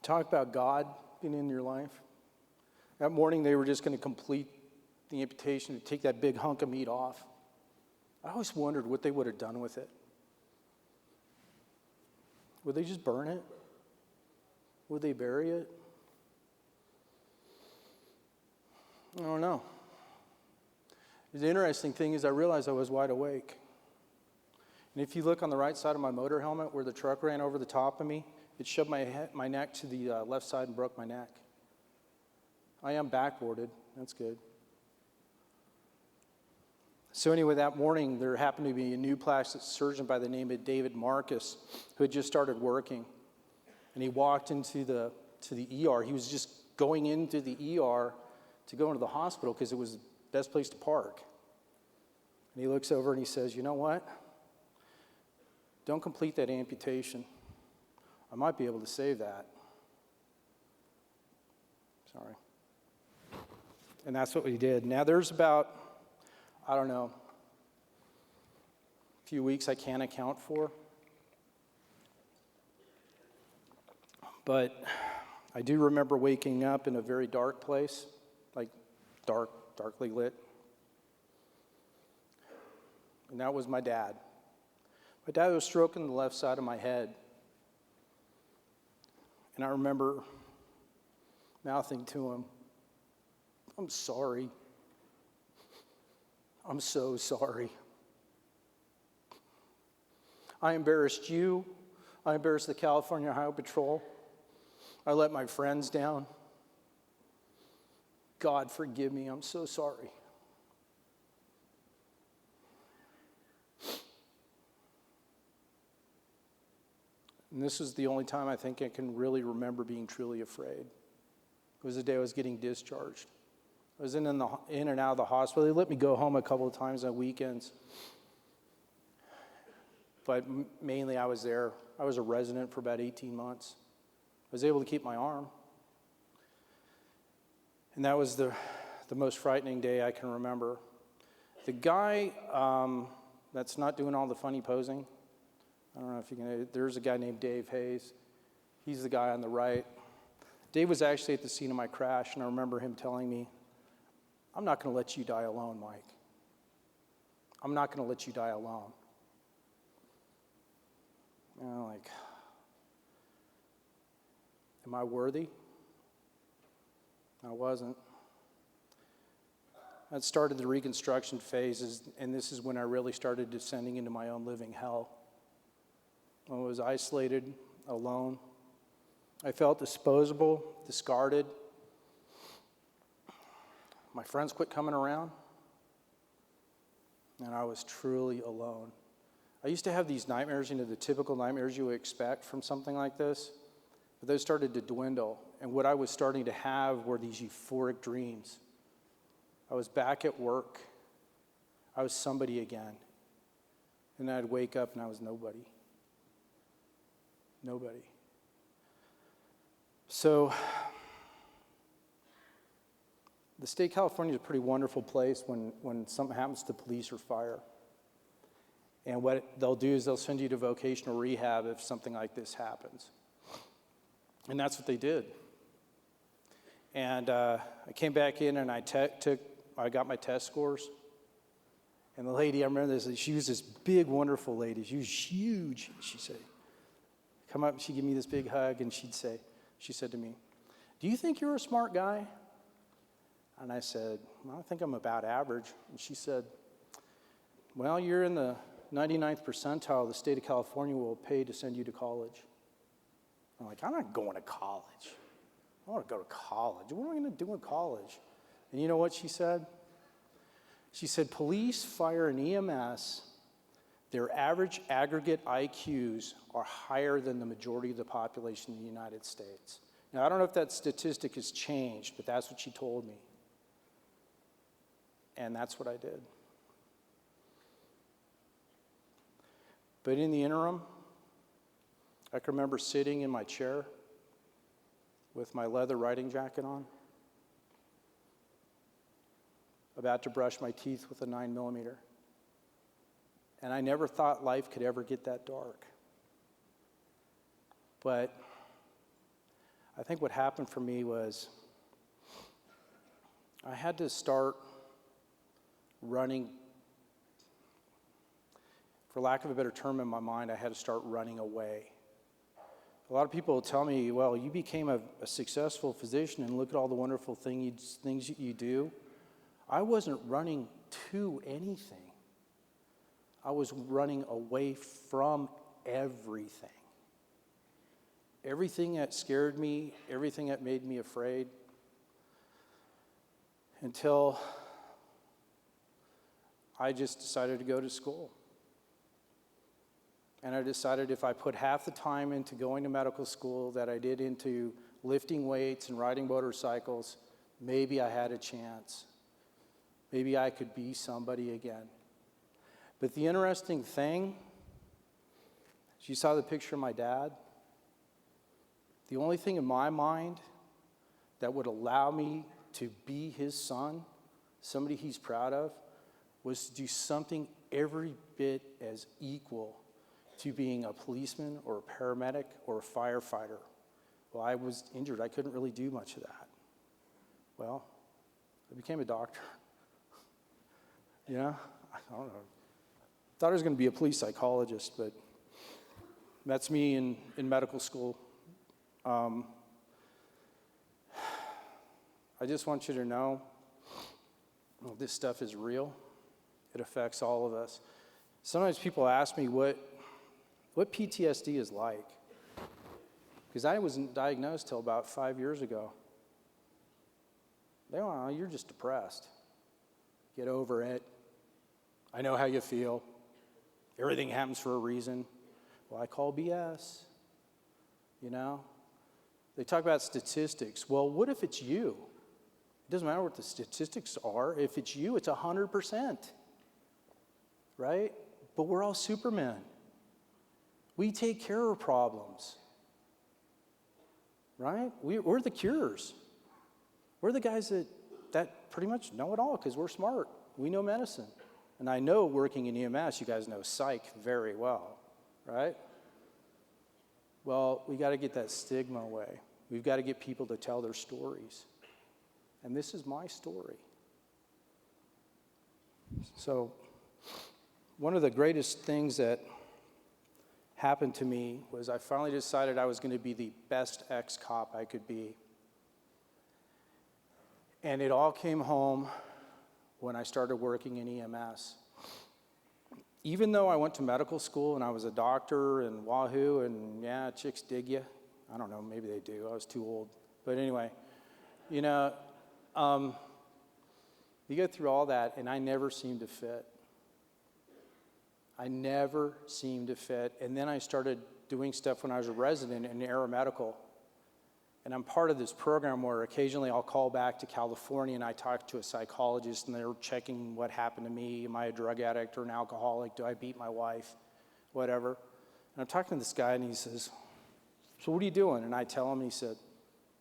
Talk about God being in your life. That morning, they were just going to complete the amputation to take that big hunk of meat off. I always wondered what they would have done with it. Would they just burn it? Would they bury it? I don't know. The interesting thing is I realized I was wide awake. And if you look on the right side of my motor helmet where the truck ran over the top of me, it shoved my neck to the left side and broke my neck. I am backboarded. That's good. So anyway, that morning, there happened to be a new plastic surgeon by the name of David Marcus who had just started working. And he walked into the ER. He was just going into the ER to go into the hospital because it was the best place to park. And he looks over and he says, you know what? Don't complete that amputation. I might be able to save that. Sorry. And that's what we did. Now there's about, I don't know, a few weeks I can't account for. But I do remember waking up in a very dark place, like darkly lit. And that was my dad. My dad was stroking the left side of my head. And I remember mouthing to him, I'm sorry. I'm so sorry. I embarrassed you. I embarrassed the California Highway Patrol. I let my friends down. God, forgive me. I'm so sorry. And this is the only time I think I can really remember being truly afraid. It was the day I was getting discharged. I was in and out of the hospital. They let me go home a couple of times on weekends. But mainly I was there. I was a resident for about 18 months. I was able to keep my arm. And that was the most frightening day I can remember. The guy that's not doing all the funny posing, I don't know if you can, there's a guy named Dave Hayes. He's the guy on the right. Dave was actually at the scene of my crash, and I remember him telling me, I'm not going to let you die alone, Mike. I'm not going to let you die alone. And I'm like, am I worthy? I wasn't. That started the reconstruction phases, and this is when I really started descending into my own living hell. I was isolated, alone. I felt disposable, discarded. My friends quit coming around, and I was truly alone. I used to have these nightmares, the typical nightmares you would expect from something like this, but those started to dwindle, and what I was starting to have were these euphoric dreams. I was back at work. I was somebody again, and then I'd wake up and I was nobody. Nobody. So, the state of California is a pretty wonderful place when something happens to police or fire. And what they'll do is they'll send you to vocational rehab if something like this happens. And that's what they did. And I came back in and I got my test scores. And the lady, I remember this, she was this big, wonderful lady. She was huge. She'd say, come up, she'd give me this big hug, and she said to me, do you think you're a smart guy? And I said, well, I think I'm about average. And she said, well, you're in the 99th percentile. The state of California will pay to send you to college. I'm like, I'm not going to college. I want to go to college. What am I going to do in college? And you know what she said? She said, police, fire, and EMS, their average aggregate IQs are higher than the majority of the population in the United States. Now, I don't know if that statistic has changed, but that's what she told me. And that's what I did. But in the interim, I can remember sitting in my chair with my leather riding jacket on, about to brush my teeth with a 9mm. And I never thought life could ever get that dark. But I think what happened for me was I had to start running, for lack of a better term in my mind, I had to start running away. A lot of people will tell me, well, you became a successful physician and look at all the wonderful things you do. I wasn't running to anything. I was running away from everything. Everything that scared me, everything that made me afraid, until I just decided to go to school. And I decided if I put half the time into going to medical school that I did into lifting weights and riding motorcycles, maybe I had a chance. Maybe I could be somebody again. But the interesting thing, as you saw the picture of my dad, the only thing in my mind that would allow me to be his son, somebody he's proud of, was to do something every bit as equal to being a policeman or a paramedic or a firefighter. Well, I was injured. I couldn't really do much of that. Well, I became a doctor. I don't know. Thought I was going to be a police psychologist, but that's me in medical school. I just want you to know this stuff is real. It affects all of us. Sometimes people ask me what PTSD is like, because I wasn't diagnosed till about 5 years ago. They go, oh, you're just depressed. Get over it. I know how you feel. Everything happens for a reason. Well, I call BS. They talk about statistics. Well, what if it's you? It doesn't matter what the statistics are. If it's you, it's 100%. Right? But we're all supermen. We take care of problems. Right? We're the cures. We're the guys that pretty much know it all because we're smart. We know medicine. And I know working in EMS, you guys know psych very well. Right? Well, we got to get that stigma away. We've got to get people to tell their stories. And this is my story. So, one of the greatest things that happened to me was I finally decided I was going to be the best ex-cop I could be. And it all came home when I started working in EMS. Even though I went to medical school and I was a doctor and wahoo and yeah, chicks dig you. I don't know, maybe they do. I was too old. But anyway, you go through all that and I never seemed to fit. I never seemed to fit. And then I started doing stuff when I was a resident in aeromedical. And I'm part of this program where occasionally I'll call back to California and I talk to a psychologist and they're checking what happened to me. Am I a drug addict or an alcoholic? Do I beat my wife? Whatever. And I'm talking to this guy and he says, so what are you doing? And I tell him, and he said,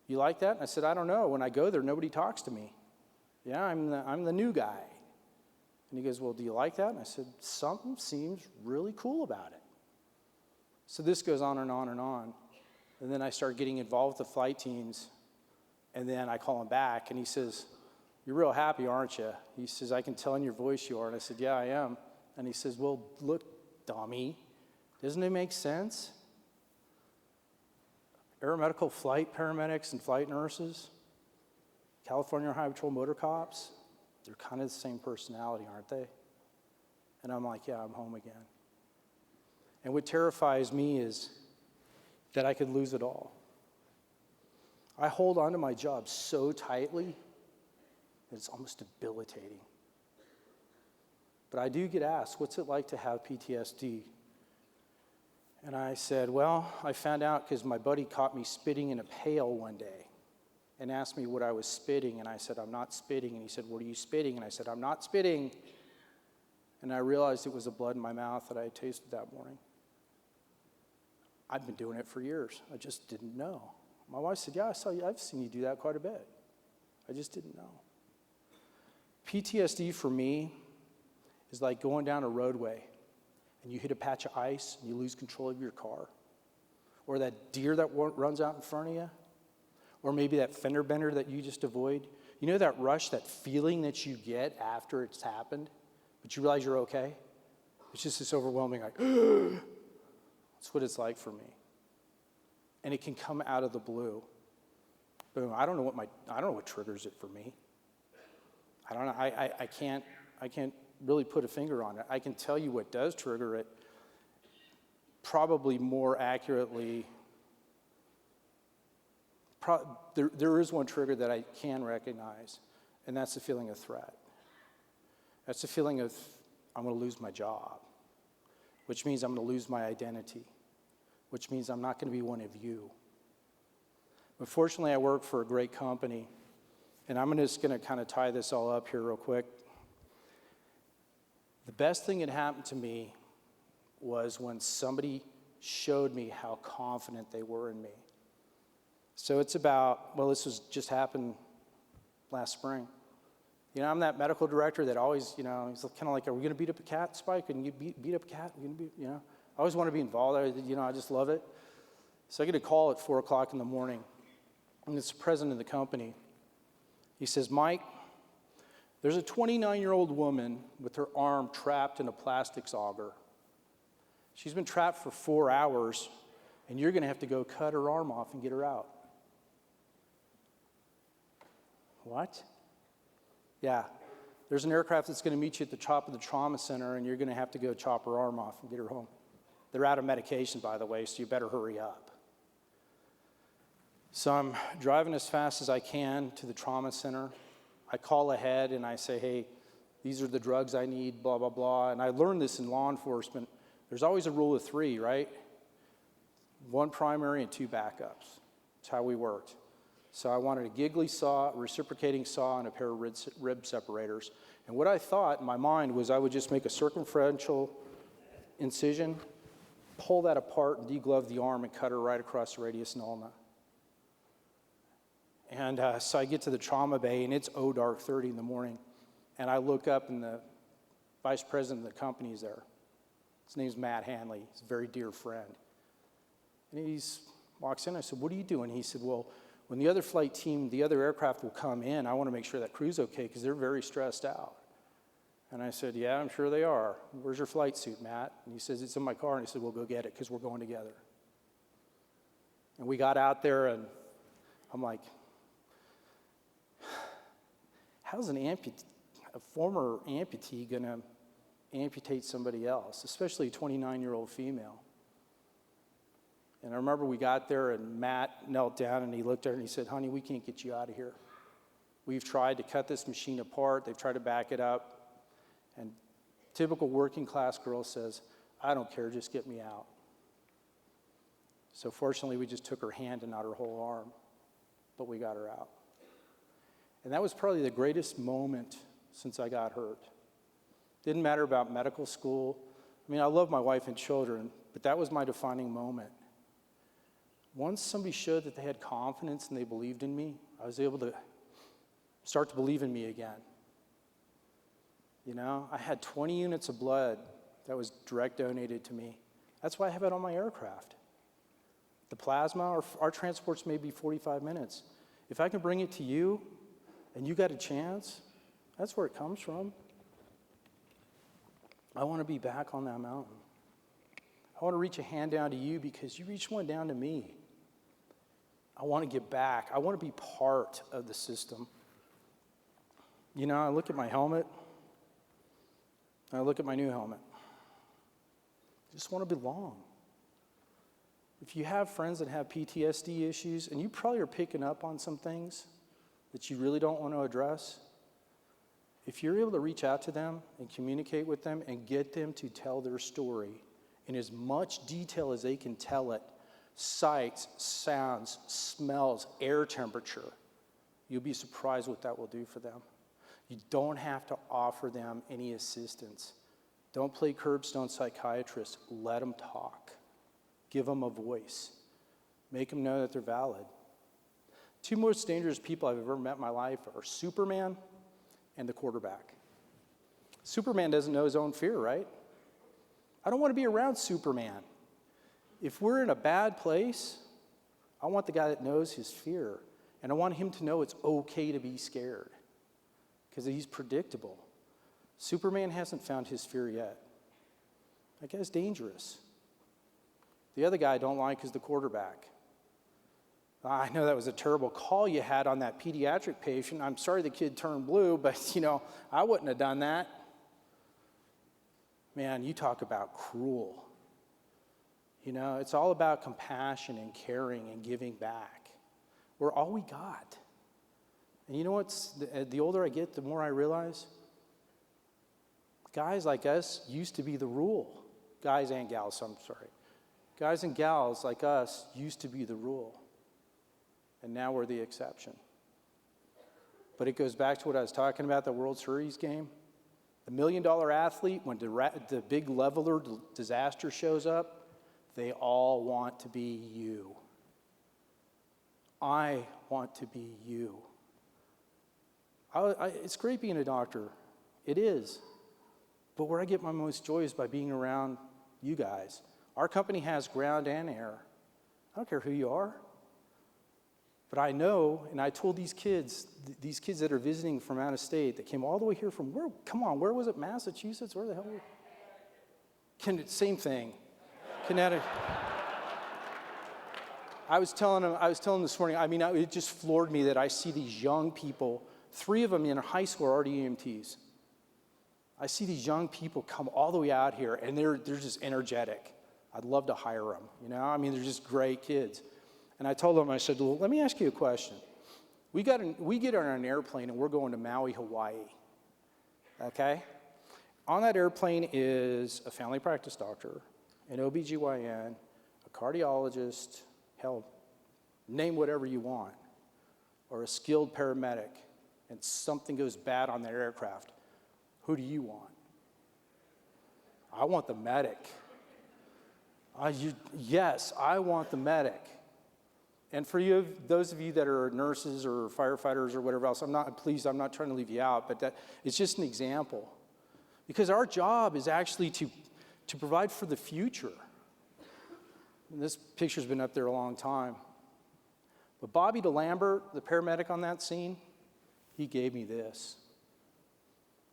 you like that? And I said, I don't know. When I go there, nobody talks to me. Yeah, I'm the new guy. And he goes, well, do you like that? And I said, something seems really cool about it. So this goes on and on and on. And then I start getting involved with the flight teams. And then I call him back, and he says, you're real happy, aren't you? He says, I can tell in your voice you are. And I said, yeah, I am. And he says, well, look, dummy, doesn't it make sense? Aeromedical flight paramedics and flight nurses, California Highway Patrol motor cops, they're kind of the same personality, aren't they? And I'm like, yeah, I'm home again. And what terrifies me is that I could lose it all. I hold on to my job so tightly that it's almost debilitating. But I do get asked, what's it like to have PTSD? And I said, well, I found out because my buddy caught me spitting in a pail one day and asked me what I was spitting. And I said, I'm not spitting. And he said, what are you spitting? And I said, I'm not spitting. And I realized it was the blood in my mouth that I had tasted that morning. I've been doing it for years. I just didn't know. My wife said, yeah, I've seen you do that quite a bit. I just didn't know. PTSD for me is like going down a roadway and you hit a patch of ice and you lose control of your car. Or that deer that runs out in front of you. or maybe that fender bender that you just avoid. You know that rush, that feeling that you get after it's happened, but you realize you're okay? It's just this overwhelming, like, that's what it's like for me. And it can come out of the blue. Boom, I don't know what triggers it for me. I don't know, I can't really put a finger on it. I can tell you what does trigger it, probably more accurately. There is one trigger that I can recognize, and that's the feeling of threat. That's the feeling of, I'm going to lose my job, which means I'm going to lose my identity, which means I'm not going to be one of you. But fortunately, I work for a great company, and I'm just going to kind of tie this all up here real quick. The best thing that happened to me was when somebody showed me how confident they were in me. So it's about, well, this was just happened last spring. You know, I'm that medical director that always, you know, he's kind of like, are we going to beat up a cat, Spike? And you beat up a cat? We're going to be, you know, I always want to be involved. I just love it. So I get a call at 4 o'clock in the morning, and it's the president of the company. He says, Mike, there's a 29-year-old woman with her arm trapped in a plastics auger. She's been trapped for 4 hours, and you're going to have to go cut her arm off and get her out. What? Yeah. There's an aircraft that's going to meet you at the top of the trauma center, and you're going to have to go chop her arm off and get her home. They're out of medication, by the way, so you better hurry up. So I'm driving as fast as I can to the trauma center. I call ahead and I say, hey, these are the drugs I need, blah, blah, blah. And I learned this in law enforcement. There's always a rule of 3, right? 1 primary and 2 backups. That's how we worked. So I wanted a giggly saw, a reciprocating saw, and a pair of rib separators. And what I thought in my mind was I would just make a circumferential incision, pull that apart and deglove the arm and cut her right across the radius and ulna. And so I get to the trauma bay, and it's dark 30 in the morning. And I look up, and the vice president of the company is there. His name's Matt Hanley. He's a very dear friend. And he walks in. I said, what are you doing? He said, well, when the other flight team, the other aircraft will come in, I want to make sure that crew's okay because they're very stressed out. And I said, yeah, I'm sure they are. Where's your flight suit, Matt? And he says, it's in my car. And he said, well, go get it because we're going together. And we got out there, and I'm like, how's a former amputee going to amputate somebody else, especially a 29-year-old female? And I remember we got there, and Matt knelt down, and he looked at her, and he said, honey, we can't get you out of here. We've tried to cut this machine apart. They've tried to back it up. And typical working-class girl says, I don't care, just get me out. So fortunately, we just took her hand and not her whole arm, but we got her out. And that was probably the greatest moment since I got hurt. Didn't matter about medical school. I mean, I love my wife and children, but that was my defining moment. Once somebody showed that they had confidence and they believed in me, I was able to start to believe in me again. You know, I had 20 units of blood that was direct donated to me. That's why I have it on my aircraft. The plasma, our transports may be 45 minutes. If I can bring it to you and you got a chance, that's where it comes from. I want to be back on that mountain. I want to reach a hand down to you because you reached one down to me. I want to get back. I want to be part of the system. You know, I look at my helmet. I look at my new helmet. I just want to belong. If you have friends that have PTSD issues, and you probably are picking up on some things that you really don't want to address, if you're able to reach out to them and communicate with them and get them to tell their story in as much detail as they can tell it, sights, sounds, smells, air temperature, you'll be surprised what that will do for them. You don't have to offer them any assistance. Don't play curbstone psychiatrist. Let them talk. Give them a voice. Make them know that they're valid. 2 most dangerous people I've ever met in my life are Superman and the quarterback. Superman doesn't know his own fear, right? I don't want to be around Superman. If we're in a bad place, I want the guy that knows his fear And I want him to know it's okay to be scared, because he's predictable. Superman hasn't found his fear yet. That guy's dangerous. The other guy I don't like is the quarterback. I know that was a terrible call you had on that pediatric patient. I'm sorry the kid turned blue, but I wouldn't have done that. Man, you talk about cruel. It's all about compassion and caring and giving back. We're all we got. And you know what's, the older I get, the more I realize, guys like us used to be the rule. Guys and gals, I'm sorry. Guys and gals like us used to be the rule. And now we're the exception. But it goes back to what I was talking about, the World Series game. The $1 million athlete, when the big leveler disaster shows up, they all want to be you. I want to be you. It's great being a doctor. It is. But where I get my most joy is by being around you guys. Our company has ground and air. I don't care who you are. But I know, and I told these kids that are visiting from out of state, that came all the way here from where? Come on, where was it? Massachusetts? Where the hell? Same thing. Connecticut. I was telling them this morning, it just floored me that I see these young people, 3 of them in high school are already EMTs. I see these young people come all the way out here, and they're just energetic. I'd love to hire them, they're just great kids. And I told them, I said, well, let me ask you a question. We get on an airplane, and we're going to Maui, Hawaii, okay? On that airplane is a family practice doctor, an OBGYN, a cardiologist, hell, name whatever you want, or a skilled paramedic, and something goes bad on that aircraft. Who do you want? I want the medic. Yes, I want the medic. And for you, those of you that are nurses or firefighters or whatever else, I'm not trying to leave you out, but it's just an example. Because our job is actually to provide for the future. And this picture's been up there a long time. But Bobby DeLambert, the paramedic on that scene, he gave me this.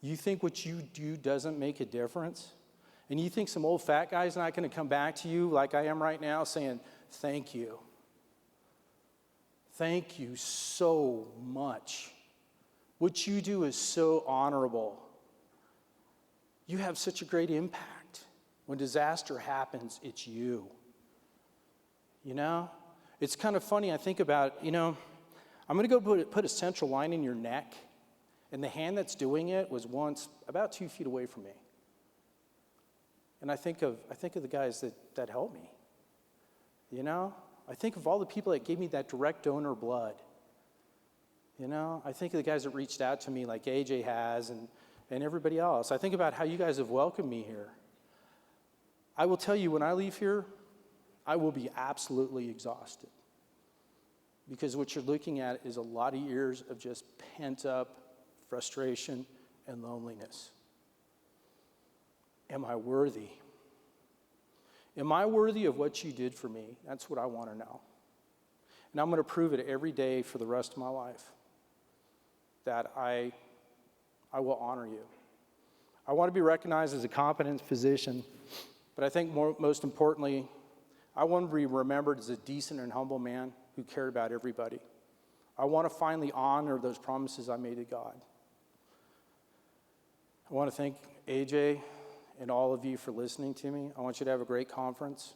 You think what you do doesn't make a difference? And you think some old fat guy's not going to come back to you like I am right now saying, thank you. Thank you so much. What you do is so honorable. You have such a great impact. When disaster happens, it's you. It's kind of funny. I think about, I'm going to go put a central line in your neck, and the hand that's doing it was once about 2 feet away from me. And I think of the guys that helped me. I think of all the people that gave me that direct donor blood. I think of the guys that reached out to me like AJ has and everybody else. I think about how you guys have welcomed me here. I will tell you, when I leave here, I will be absolutely exhausted. Because what you're looking at is a lot of years of just pent-up frustration and loneliness. Am I worthy? Am I worthy of what you did for me? That's what I want to know. And I'm going to prove it every day for the rest of my life, that I will honor you. I want to be recognized as a competent physician, but I think most importantly, I want to be remembered as a decent and humble man who cared about everybody. I want to finally honor those promises I made to God. I want to thank AJ and all of you for listening to me. I want you to have a great conference.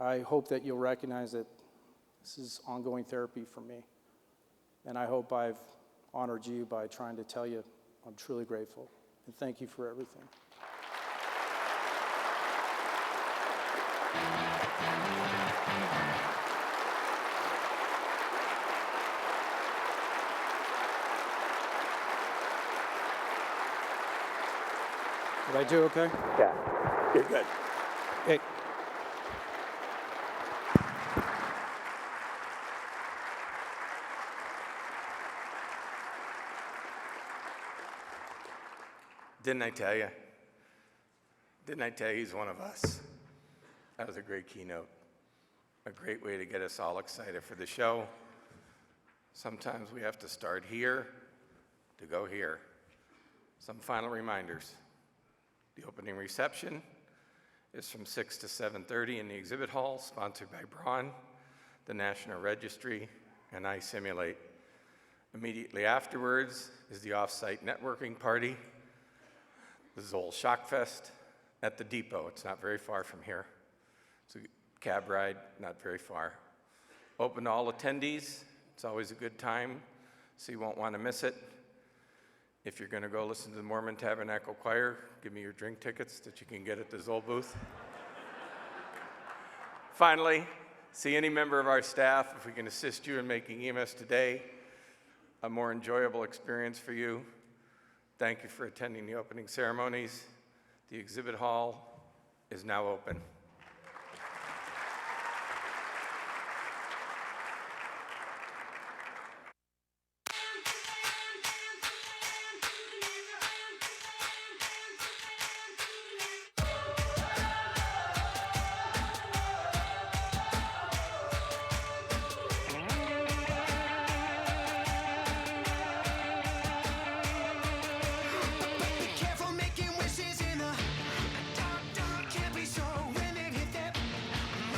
I hope that you'll recognize that this is ongoing therapy for me. And I hope I've honored you by trying to tell you I'm truly grateful. And thank you for everything. Did I do okay? Yeah, you're good. Hey. Didn't I tell you? Didn't I tell you he's one of us? That was a great keynote. A great way to get us all excited for the show. Sometimes we have to start here to go here. Some final reminders. The opening reception is from 6 to 7:30 in the exhibit hall, sponsored by Braun, the National Registry, and iSimulate. Immediately afterwards is the off-site networking party, the Zoll Shockfest at the depot. It's not very far from here. It's a cab ride, not very far. Open to all attendees. It's always a good time, so you won't want to miss it. If you're going to go listen to the Mormon Tabernacle Choir, give me your drink tickets that you can get at the Zoll booth. Finally, see any member of our staff if we can assist you in making EMS Today a more enjoyable experience for you. Thank you for attending the opening ceremonies. The exhibit hall is now open.